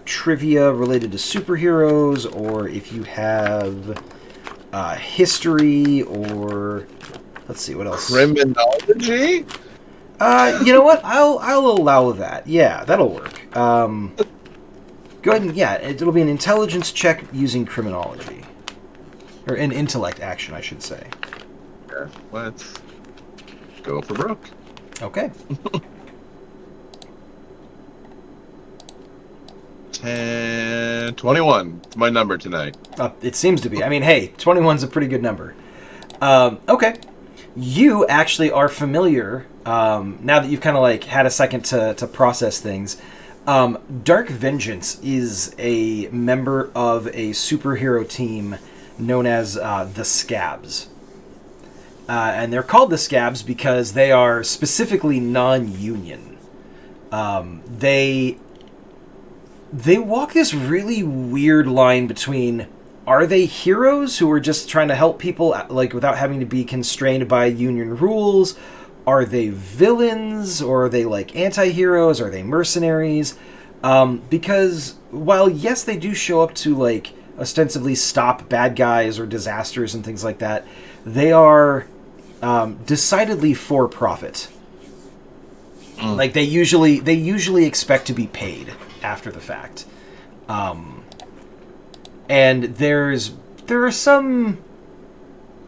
trivia related to superheroes, or if you have history, or let's see, what else? Criminology? You know what? I'll allow that. Yeah, that'll work. Go ahead and, yeah, it'll be an intelligence check using criminology. Or an intellect action, I should say. Yeah, let's go for broke. Okay. 21. It's my number tonight. It seems to be. I mean, hey, 21's a pretty good number. Okay. You actually are familiar, now that you've kind of, like, had a second to process things. Dark Vengeance is a member of a superhero team known as the Scabs. And they're called the Scabs because they are specifically non-union. They walk this really weird line between, are they heroes who are just trying to help people, like, without having to be constrained by union rules? Are they villains, or are they, like, anti-heroes? Are they mercenaries? Because while, yes, they do show up to, like, ostensibly stop bad guys or disasters and things like that, they are decidedly for profit. Like, they usually expect to be paid after the fact. And there are some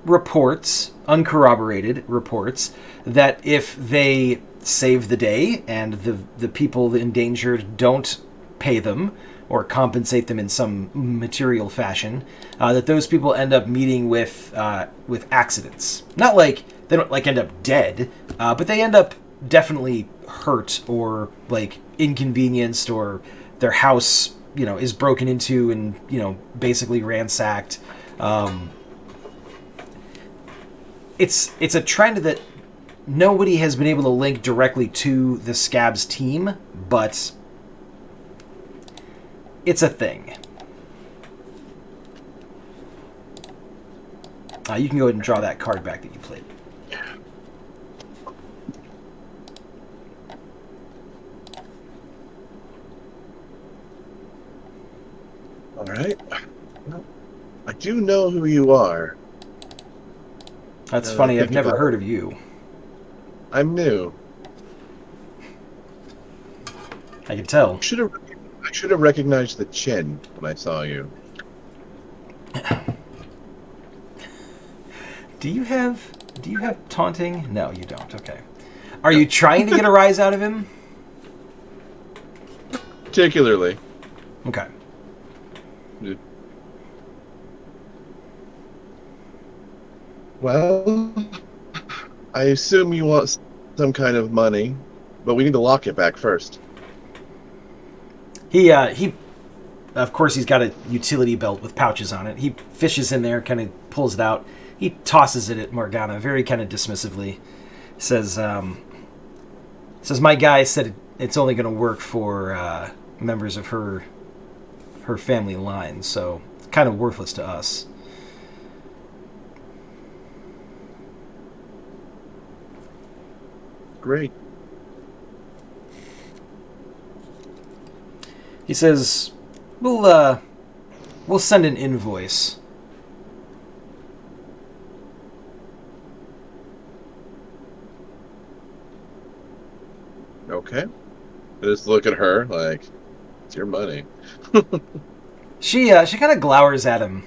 reports, uncorroborated reports, that if they save the day and the people endangered don't pay them or compensate them in some material fashion, that those people end up meeting with accidents. Not like they don't, like, end up dead, but they end up definitely hurt or, like, inconvenienced, or their house, is broken into and, basically ransacked. It's a trend that nobody has been able to link directly to the Scabs team, but it's a thing. You can go ahead and draw that card back that you played. All right. Well, I do know who you are. That's funny. I've never heard of you. I'm new. I can tell. I should have recognized the chin when I saw you. Do you have Do you have taunting? No, you don't. Okay. Are you trying to get a rise out of him? Particularly. Okay. Well, I assume you want some kind of money, but we need to lock it back first. He, of course, he's got a utility belt with pouches on it. He fishes in there, kind of pulls it out. He tosses it at Morgana, very kind of dismissively. Says, my guy said it's only going to work for members of her family line, so it's kind of worthless to us. Great. He says, we'll send an invoice. Okay. Just look at her like, it's your money. She kind of glowers at him,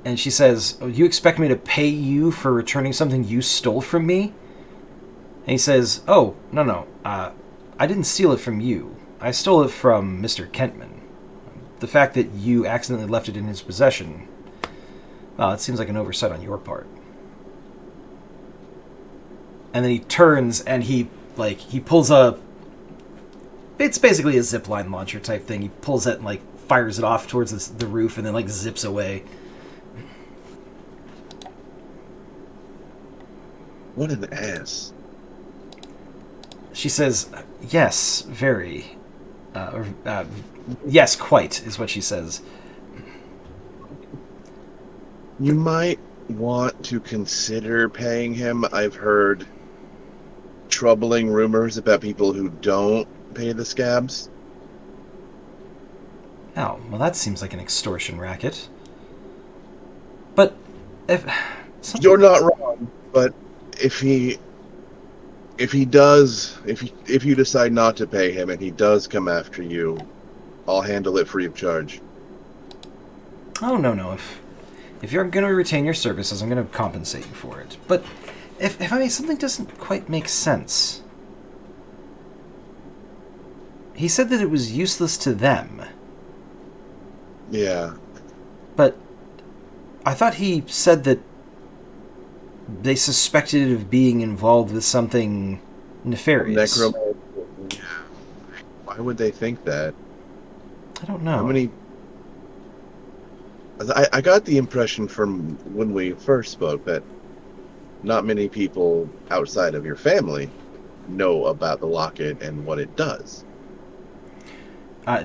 and she says, "Oh, you expect me to pay you for returning something you stole from me?" And he says, "Oh, no, I didn't steal it from you. I stole it from Mr. Kentman. The fact that you accidentally left it in his possession, well, it seems like an oversight on your part." And then he turns and he pulls it's basically a zipline launcher type thing. He pulls it and fires it off towards the roof and then zips away. What an ass. She says, "Yes, very. Yes, quite," is what she says. You might want to consider paying him. I've heard troubling rumors about people who don't pay the scabs. Oh, well, that seems like an extortion racket. But if You're not wrong, but if you decide not to pay him and he does come after you, I'll handle it free of charge. Oh, no. If you're going to retain your services, I'm going to compensate you for it. But if I mean, something doesn't quite make sense. He said that it was useless to them. Yeah. But I thought he said that they suspected it of being involved with something nefarious. Necromancy. Yeah. Why would they think that? I don't know. How many... I got the impression from when we first spoke that not many people outside of your family know about the locket and what it does.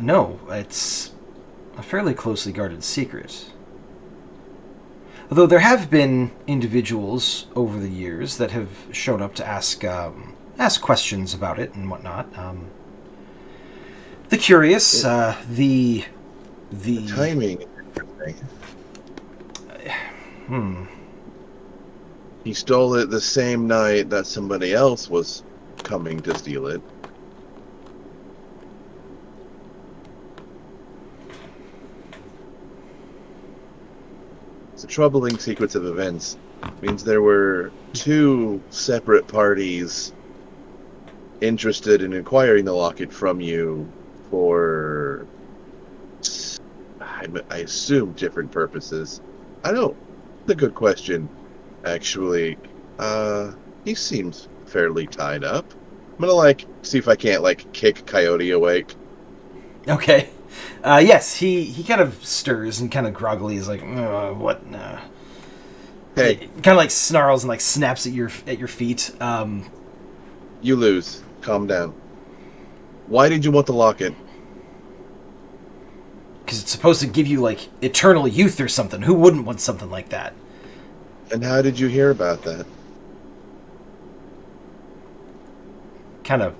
No, it's a fairly closely guarded secret. Although there have been individuals over the years that have shown up to ask questions about it and whatnot. The curious, the timing is interesting. He stole it the same night that somebody else was coming to steal it. It's a troubling sequence of events. It means there were two separate parties interested in acquiring the locket from you for, I assume, different purposes. I don't. It's a good question, actually. He seems fairly tied up. I'm gonna see if I can't kick Coyote awake. Okay. Yes, he kind of stirs and kind of groggily is like, what? Hey, kind of snarls and snaps at your feet. You lose. Calm down. Why did you want the locket? Because it's supposed to give you eternal youth or something. Who wouldn't want something like that? And how did you hear about that? Kind of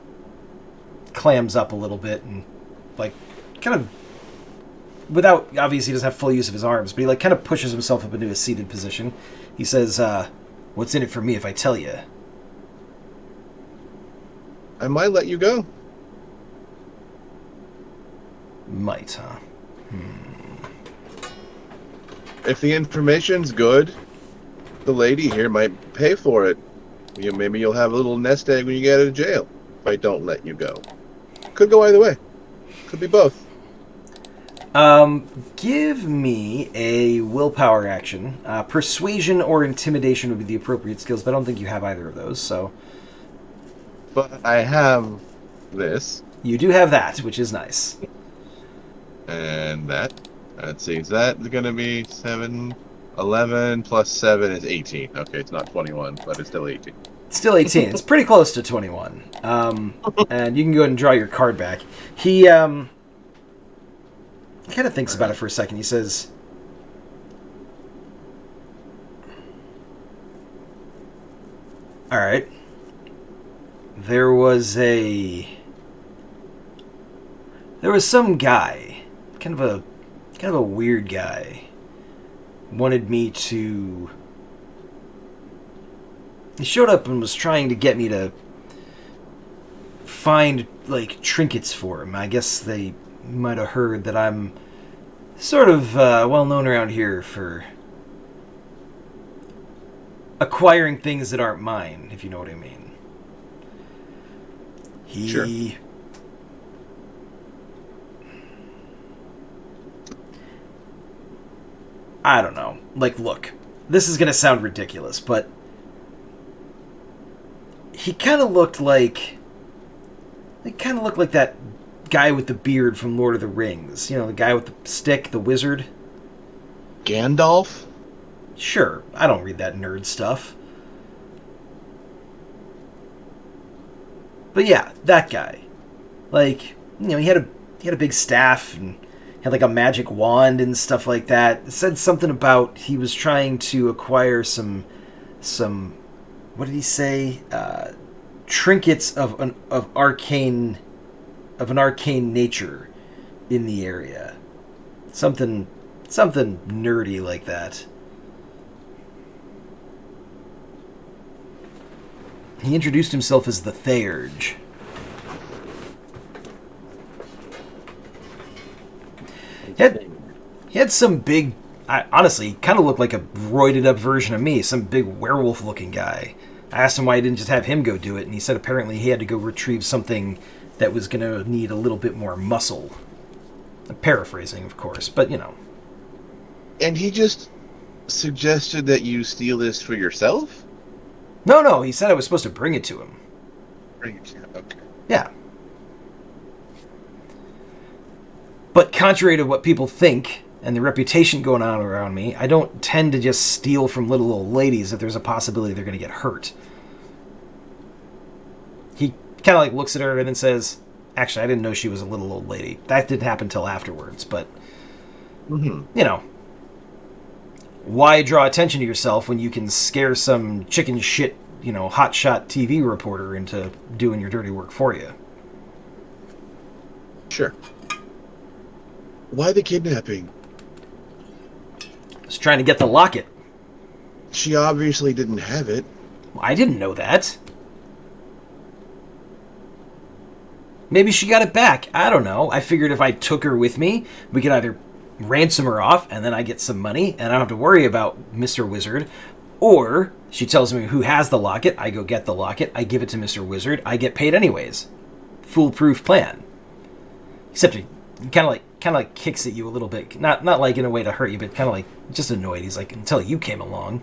clams up a little bit and kind of, without, obviously he doesn't have full use of his arms, but he kind of pushes himself up into a seated position. He says, "What's in it for me if I tell you?" I might let you go. Might, huh? If the information's good, the lady here might pay for it. Maybe you'll have a little nest egg when you get out of jail if I don't let you go. Could go either way. Could be both. Give me a willpower action. Persuasion or intimidation would be the appropriate skills, but I don't think you have either of those, so... But I have this. You do have that, which is nice. And that. Let's see, that's going to be 7, 11 plus 7 is 18. Okay, it's not 21, but it's still 18. Still 18. It's pretty close to 21. And you can go ahead and draw your card back. He kind of thinks about it for a second. He says, all right. There was some guy, kind of a weird guy, wanted me to... He showed up and was trying to get me to find, like, trinkets for him. I guess they might have heard that I'm sort of well known around here for acquiring things that aren't mine, if you know what I mean. Sure. I don't know. Like, look, this is going to sound ridiculous, but he kind of looked like... that guy with the beard from Lord of the Rings. You know, the guy with the stick, the wizard. Gandalf? Sure, I don't read that nerd stuff. But yeah, that guy. Like, you know, he had a big staff and had like a magic wand and stuff like that. It said something about he was trying to acquire some what did he say? Trinkets of an arcane nature in the area. Something nerdy like that. He introduced himself as the Theurge. He had some big... honestly, kind of looked like a roided up version of me. Some big werewolf looking guy. I asked him why he didn't just have him go do it, and he said apparently he had to go retrieve something that was going to need a little bit more muscle. I'm paraphrasing, of course, but you know. And he just suggested that you steal this for yourself? No, he said I was supposed to bring it to him. Bring it to you, okay. Yeah. But contrary to what people think, and the reputation going on around me, I don't tend to just steal from little old ladies if there's a possibility they're going to get hurt. He kind of like looks at her and then says, actually, I didn't know she was a little old lady. That didn't happen till afterwards, but, you know, why draw attention to yourself when you can scare some chicken shit, you know, hotshot TV reporter into doing your dirty work for you? Sure. Why the kidnapping? Just trying to get the locket. She obviously didn't have it. I didn't know that. Maybe she got it back. I don't know. I figured if I took her with me, we could either ransom her off, and then I get some money, and I don't have to worry about Mr. Wizard. Or she tells me who has the locket. I go get the locket. I give it to Mr. Wizard. I get paid anyways. Foolproof plan. Except he kind of like kicks at you a little bit. Not like in a way to hurt you, but kind of like just annoyed. He's like, until you came along.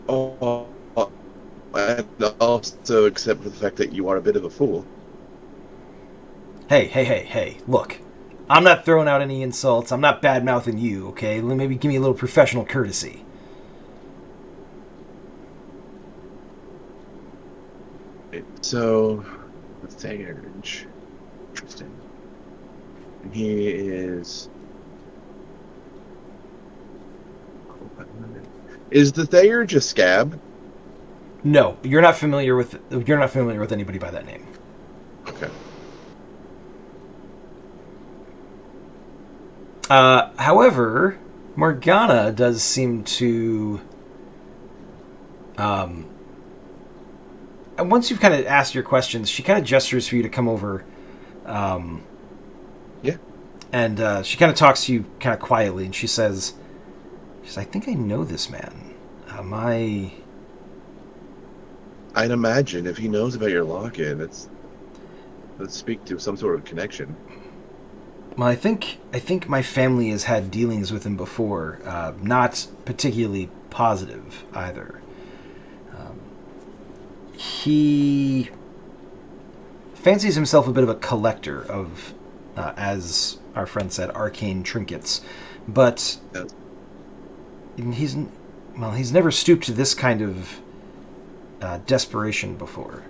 Oh, and also accept the fact that you are a bit of a fool. Hey, look. I'm not throwing out any insults. I'm not bad-mouthing you, okay? Maybe give me a little professional courtesy. So, the Theurge. Interesting. And he is... Is the Theurge a scab? No, you're not familiar with anybody by that name. Okay. However, Morgana does seem to... and once you've kind of asked your questions, she kind of gestures for you to come over. Yeah. And she kind of talks to you kind of quietly, and she says, She says, I think I know this man. I'd imagine if he knows about your lock-in, let's speak to some sort of connection. Well, I think my family has had dealings with him before. Not particularly positive either. He fancies himself a bit of a collector of, as our friend said, arcane trinkets, but he's never stooped to this kind of desperation before.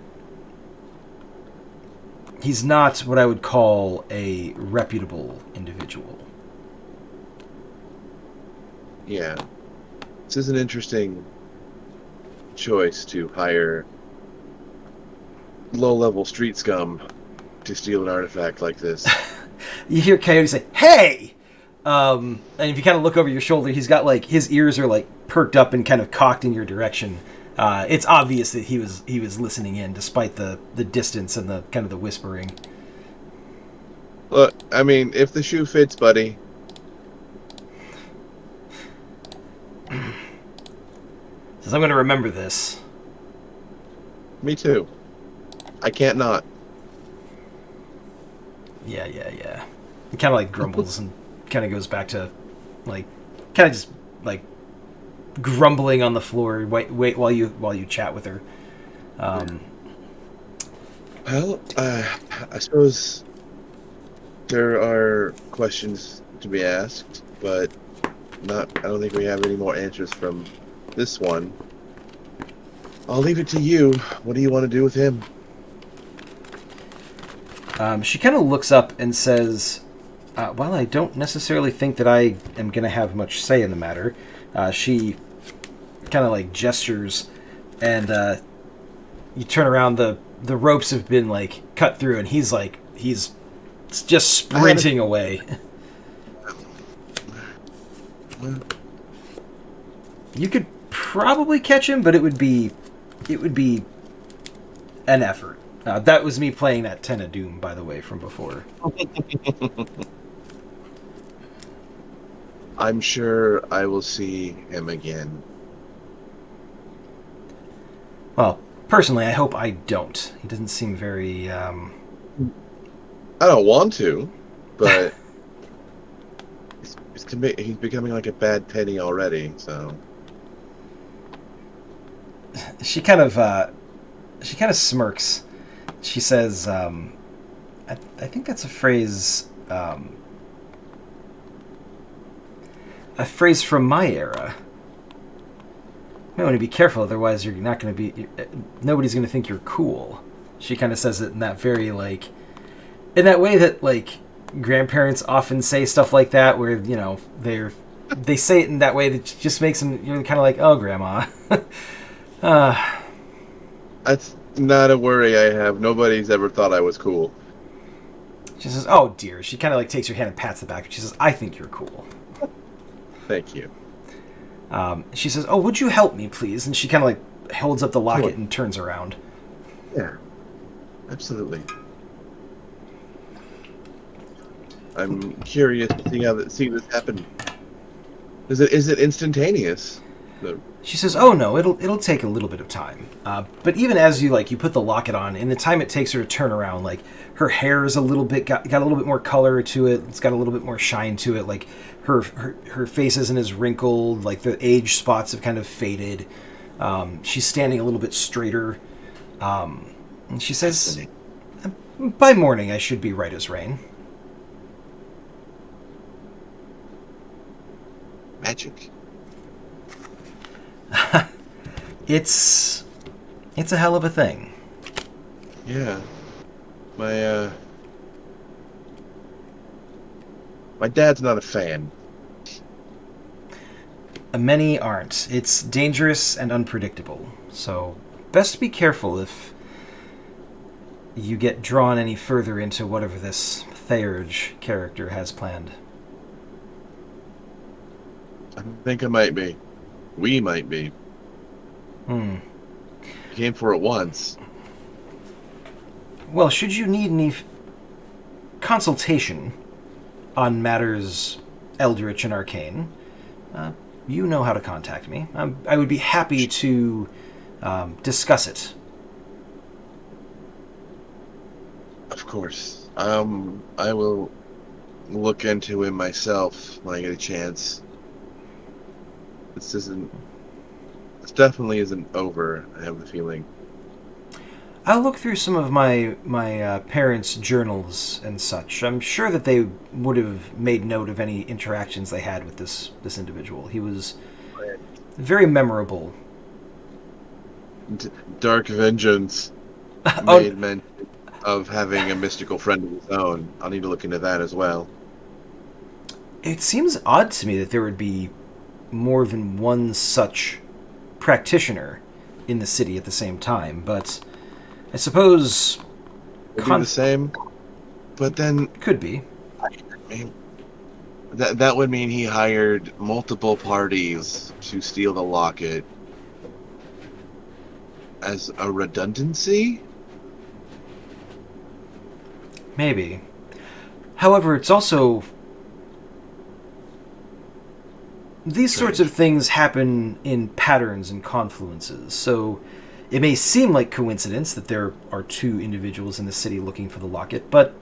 He's not what I would call a reputable individual. Yeah. This is an interesting choice to hire low-level street scum to steal an artifact like this. You hear Coyote say, "Hey!" And if you kind of look over your shoulder, he's got like his ears are like perked up and kind of cocked in your direction. It's obvious that he was listening in, despite the distance and the kind of the whispering. Look, I mean, if the shoe fits, buddy. Says, I'm going to remember this. Me too. I can't not. Yeah. He kind of like grumbles and kind of goes back to like kind of just like grumbling on the floor. Wait while you chat with her. Well, I suppose there are questions to be asked, but I don't think we have any more answers from this one. I'll leave it to you. What do you want to do with him? She kind of looks up and says, well, I don't necessarily think that I am going to have much say in the matter. She kind of like gestures, and you turn around, the ropes have been like cut through, and he's just sprinting away. You could probably catch him, but it would be an effort. That was me playing that Ten of Doom, by the way, from before. I'm sure I will see him again. Well, personally, I hope I don't. He doesn't seem very... I don't want to, but he's becoming like a bad penny already, so... She kind of smirks. She says, I think that's a phrase from my era. You want to be careful, otherwise you're not going to be... nobody's going to think you're cool. She kind of says it in that very, like... in that way that, like, grandparents often say stuff like that, where, you know, they say it in that way that just makes them... you're kind of like, oh, Grandma. That's not a worry I have. Nobody's ever thought I was cool. She says, oh, dear. She kind of, like, takes your hand and pats the back. She says, I think you're cool. Thank you. She says, oh, would you help me, please? And she kind of, like, holds up the locket and turns around. Yeah. Absolutely. I'm curious to see this happen. Is it instantaneous? She says, oh, no, it'll take a little bit of time. But even as you put the locket on, in the time it takes her to turn around, like, her hair is got a little bit more color to it. It's got a little bit more shine to it. Like, her face isn't as wrinkled. Like, the age spots have kind of faded. She's standing a little bit straighter. And she says, by morning I should be right as rain. Magic. It's a hell of a thing. Yeah. My dad's not a fan. Many aren't. It's dangerous and unpredictable. So best be careful if you get drawn any further into whatever this Theurge character has planned. I think I might be. We might be. Came for it once. Well, should you need any consultation on matters eldritch and arcane, you know how to contact me. I would be happy to discuss it. Of course. I will look into him myself when I get a chance. This definitely isn't over, I have the feeling. I'll look through some of my parents' journals and such. I'm sure that they would have made note of any interactions they had with this individual. He was very memorable. Dark Vengeance Oh, made mention of having a mystical friend of his own. I'll need to look into that as well. it seems odd to me that there would be more than one such practitioner in the city at the same time, but I suppose It'd be the same, but then could be. I mean, that would mean he hired multiple parties to steal the locket as a redundancy? Maybe. However, it's also... These sorts of things happen in patterns and confluences, so it may seem like coincidence that there are two individuals in the city looking for the locket, but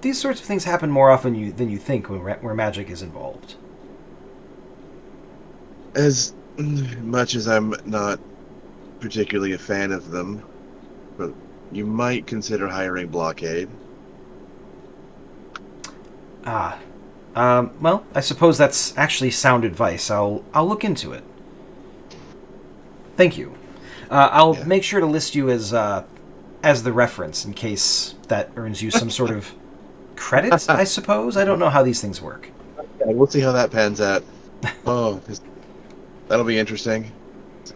these sorts of things happen more often than you think where magic is involved. As much as I'm not particularly a fan of them, but you might consider hiring Blockade. Well, I suppose that's actually sound advice. I'll look into it. Thank you. I'll make sure to list you as the reference in case that earns you some sort of credit, I suppose. I don't know how these things work. Yeah, we'll see how that pans out. Oh, that'll be interesting.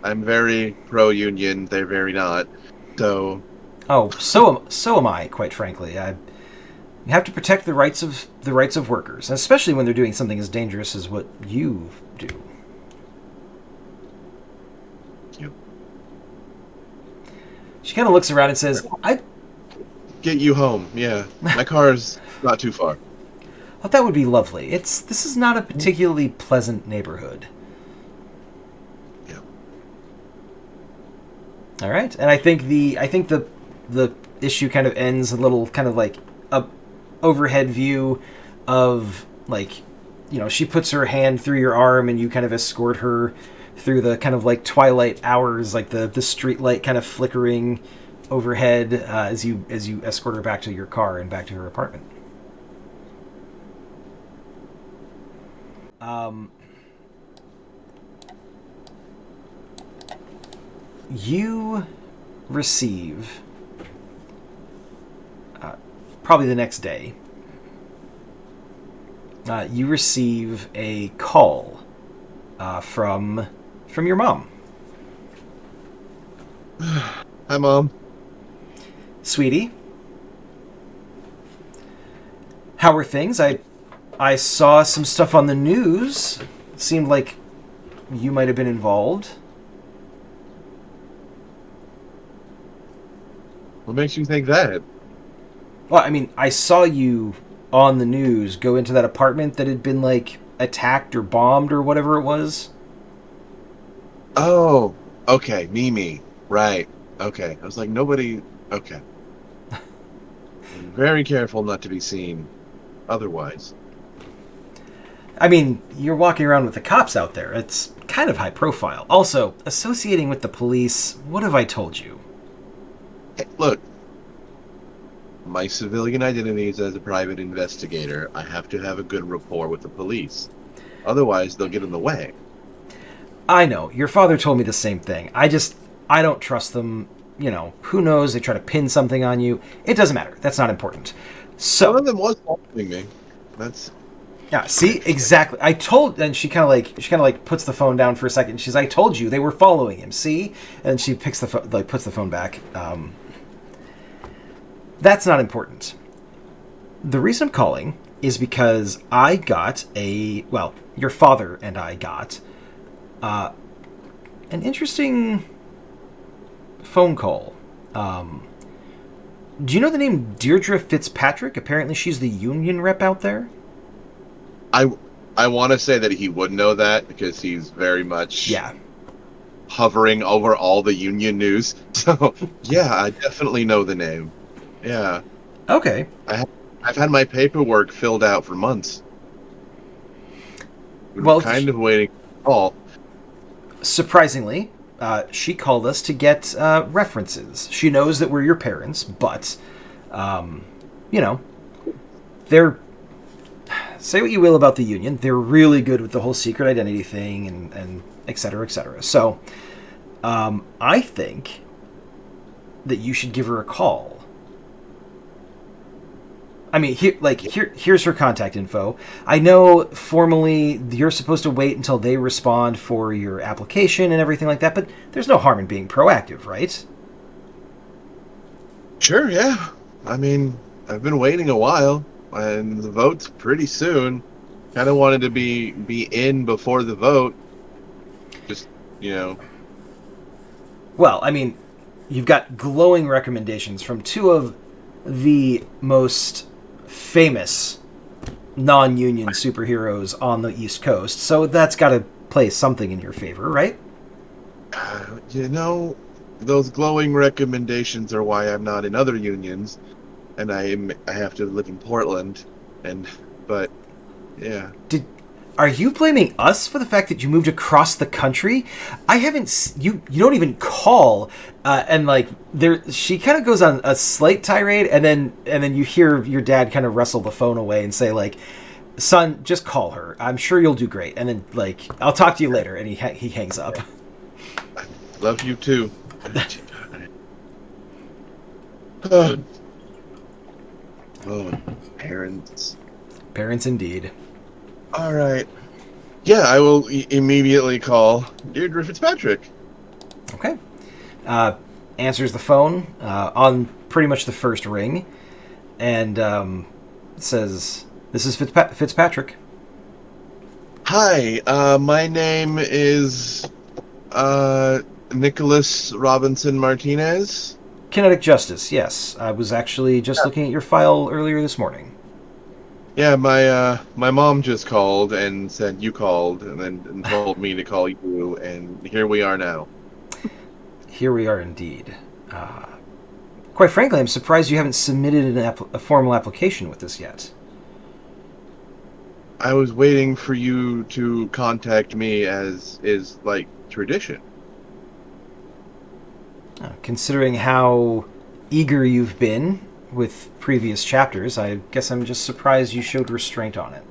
I'm very pro-union. They're very not. So. Oh, so am I. Quite frankly, you have to protect the rights of workers, especially when they're doing something as dangerous as what you do. Yep. She kind of looks around and says, "I get you home. Yeah, my car's not too far." Oh, that would be lovely. This is not a particularly pleasant neighborhood. Yeah. All right, and I think the issue kind of ends a little kind of like a overhead view of, like, you know, she puts her hand through your arm and you kind of escort her through the kind of like twilight hours, like the street light kind of flickering overhead as you escort her back to your car and back to her apartment. You receive probably the next day. You receive a call from your mom. Hi, Mom. Sweetie, how are things? I saw some stuff on the news. It seemed like you might have been involved. What makes you think that? Well, I mean, I saw you on the news go into that apartment that had been, like, attacked or bombed or whatever it was. Oh, okay, Mimi. Right. Okay. I was like, nobody... Okay. I'm very careful not to be seen otherwise. I mean, you're walking around with the cops out there. It's kind of high profile. Also, associating with the police, what have I told you? Hey, look. My civilian identity is as a private investigator. I have to have a good rapport with the police. Otherwise, they'll get in the way. I know. Your father told me the same thing. I don't trust them. You know, who knows? They try to pin something on you. It doesn't matter. That's not important. So, one of them was following me. That's... Yeah, see? Exactly. And she kind of like puts the phone down for a second. She's, I told you they were following him, see? And she puts the phone back. That's not important. The reason I'm calling is because I got your father and I got an interesting phone call. Do you know the name Deirdre Fitzpatrick? Apparently she's the union rep out there. I want to say that he would know that because he's very much Yeah. hovering over all the union news. So, yeah, I definitely know the name. Yeah. Okay. I've had my paperwork filled out for months. Been Well, kind of waiting for a call. surprisingly, she called us to get references. She knows that we're your parents, but, you know, they're... Say what you will about the Union, they're really good with the whole secret identity thing and et cetera, et cetera. So, I think that you should give her a call. I mean, here's her contact info. I know formally you're supposed to wait until they respond for your application and everything like that, but there's no harm in being proactive, right? Sure, yeah. I mean, I've been waiting a while, and the vote's pretty soon. Kind of wanted to be in before the vote. Just, Well, I mean, you've got glowing recommendations from two of the most famous non-union superheroes on the East Coast, so that's got to play something in your favor, right? Those glowing recommendations are why I'm not in other unions, and I have to live in Portland, but yeah. Are you blaming us for the fact that you moved across the country? I haven't. You don't even call, and like there. She kind of goes on a slight tirade, and then you hear your dad kind of wrestle the phone away and say like, "Son, just call her. I'm sure you'll do great." And then like, "I'll talk to you later," and he hangs up. Love you too. Oh, parents. Parents indeed. All right. Yeah, I will immediately call Deirdre Fitzpatrick. Okay. Answers the phone on pretty much the first ring, and says, "This is Fitzpatrick." Hi, my name is Nicholas Robinson Martinez. Kinetic Justice, yes. I was actually just looking at your file earlier this morning. Yeah, my mom just called and said you called, and told me to call you, and here we are now. Here we are indeed. Quite frankly, I'm surprised you haven't submitted a formal application with this yet. I was waiting for you to contact me, as is like tradition. Considering how eager you've been with previous chapters, I guess I'm just surprised you showed restraint on it.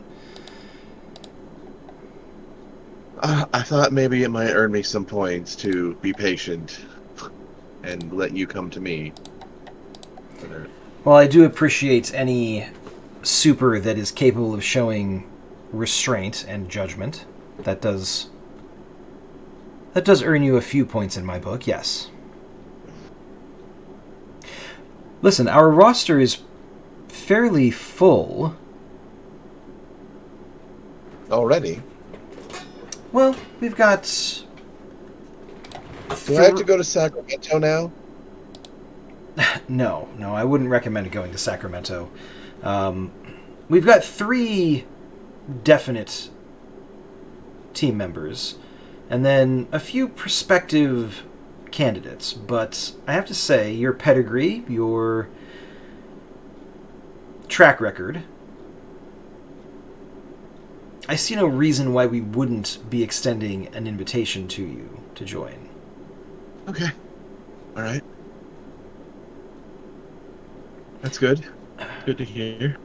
I thought maybe it might earn me some points to be patient and let you come to me. Well, I do appreciate any super that is capable of showing restraint and judgment. That does earn you a few points in my book, yes. Listen, our roster is fairly full. Already? Well, we've got... Do I have to go to Sacramento now? No, I wouldn't recommend going to Sacramento. We've got 3 definite team members, and then a few prospective candidates, but I have to say, your pedigree, your track record, I see no reason why we wouldn't be extending an invitation to you to join. Okay. All right. That's good. Good to hear.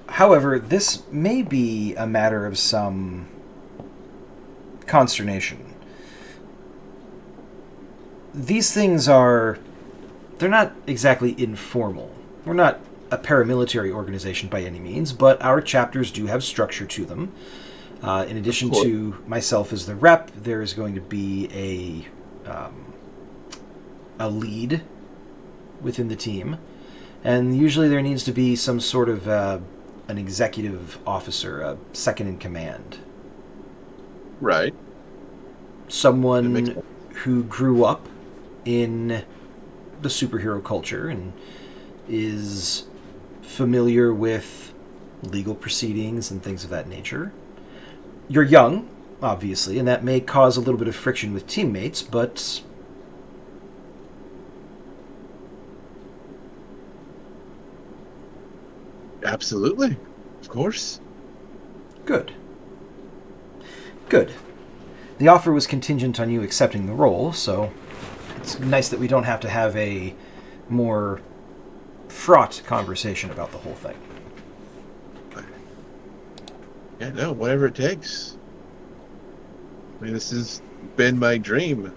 However, this may be a matter of some consternation. These things they're not exactly informal. We're not a paramilitary organization by any means, but our chapters do have structure to them. In addition to myself as the rep, there is going to be a lead within the team, and usually there needs to be some sort of an executive officer, a second in command. Right. Someone who grew up in the superhero culture and is familiar with legal proceedings and things of that nature. You're young, obviously, and that may cause a little bit of friction with teammates, but Absolutely. Of course. good. Good. The offer was contingent on you accepting the role, so it's nice that we don't have to have a more fraught conversation about the whole thing. Yeah, no, whatever it takes. I mean, this has been my dream.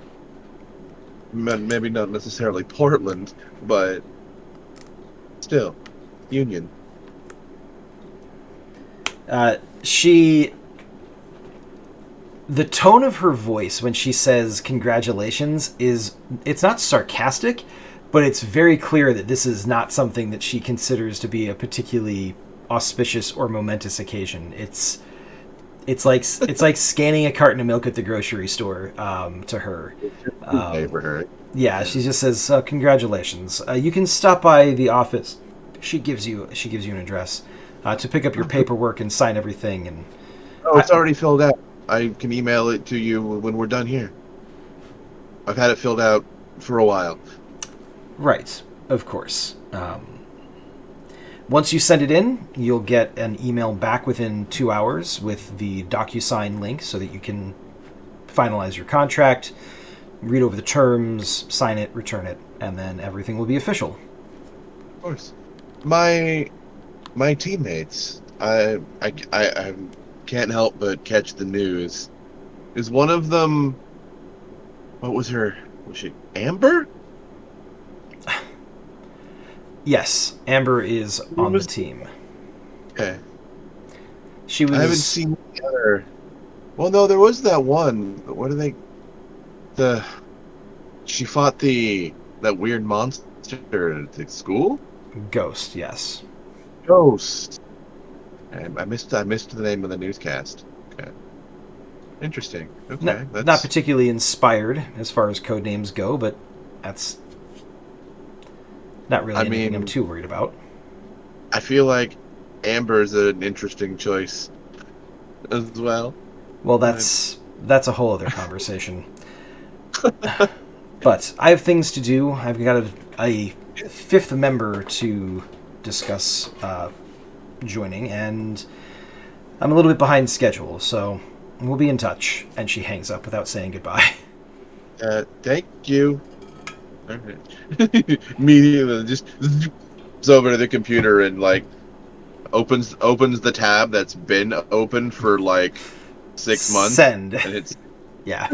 Maybe not necessarily Portland, but still, Union. The tone of her voice when she says congratulations it's not sarcastic, but it's very clear that this is not something that she considers to be a particularly auspicious or momentous occasion. It's like scanning a carton of milk at the grocery store to her. For her. Yeah, she just says congratulations. You can stop by the office. She gives you an address to pick up your paperwork and sign everything. And it's already filled out. I can email it to you when we're done here. I've had it filled out for a while. Right, of course. Once you send it in, you'll get an email back within 2 hours with the DocuSign link so that you can finalize your contract, read over the terms, sign it, return it, and then everything will be official. Of course. My teammates, I can't help but catch the news. Is one of them... What was her... Was she Amber? Yes, Amber is on the team. Okay. She was... I haven't seen the other... Well, no, there was that one. But what are they... She fought that weird monster at school? Ghost, yes. Ghost. I missed the name of the newscast. Okay. Interesting. Okay. Not particularly inspired as far as code names go, but that's not really anything I'm too worried about. I feel like Amber's an interesting choice as well. Well, that's a whole other conversation. But I have things to do. I've got a fifth member to discuss joining, and I'm a little bit behind schedule, so we'll be in touch. And she hangs up without saying goodbye. Thank you. Right. Immediately just goes over to the computer and like opens the tab that's been open for like 6 months. Send. And it's yeah.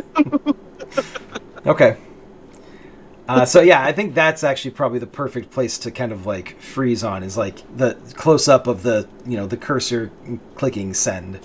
Okay. So yeah, I think that's actually probably the perfect place to kind of like freeze on, is like the close up of the the cursor clicking send.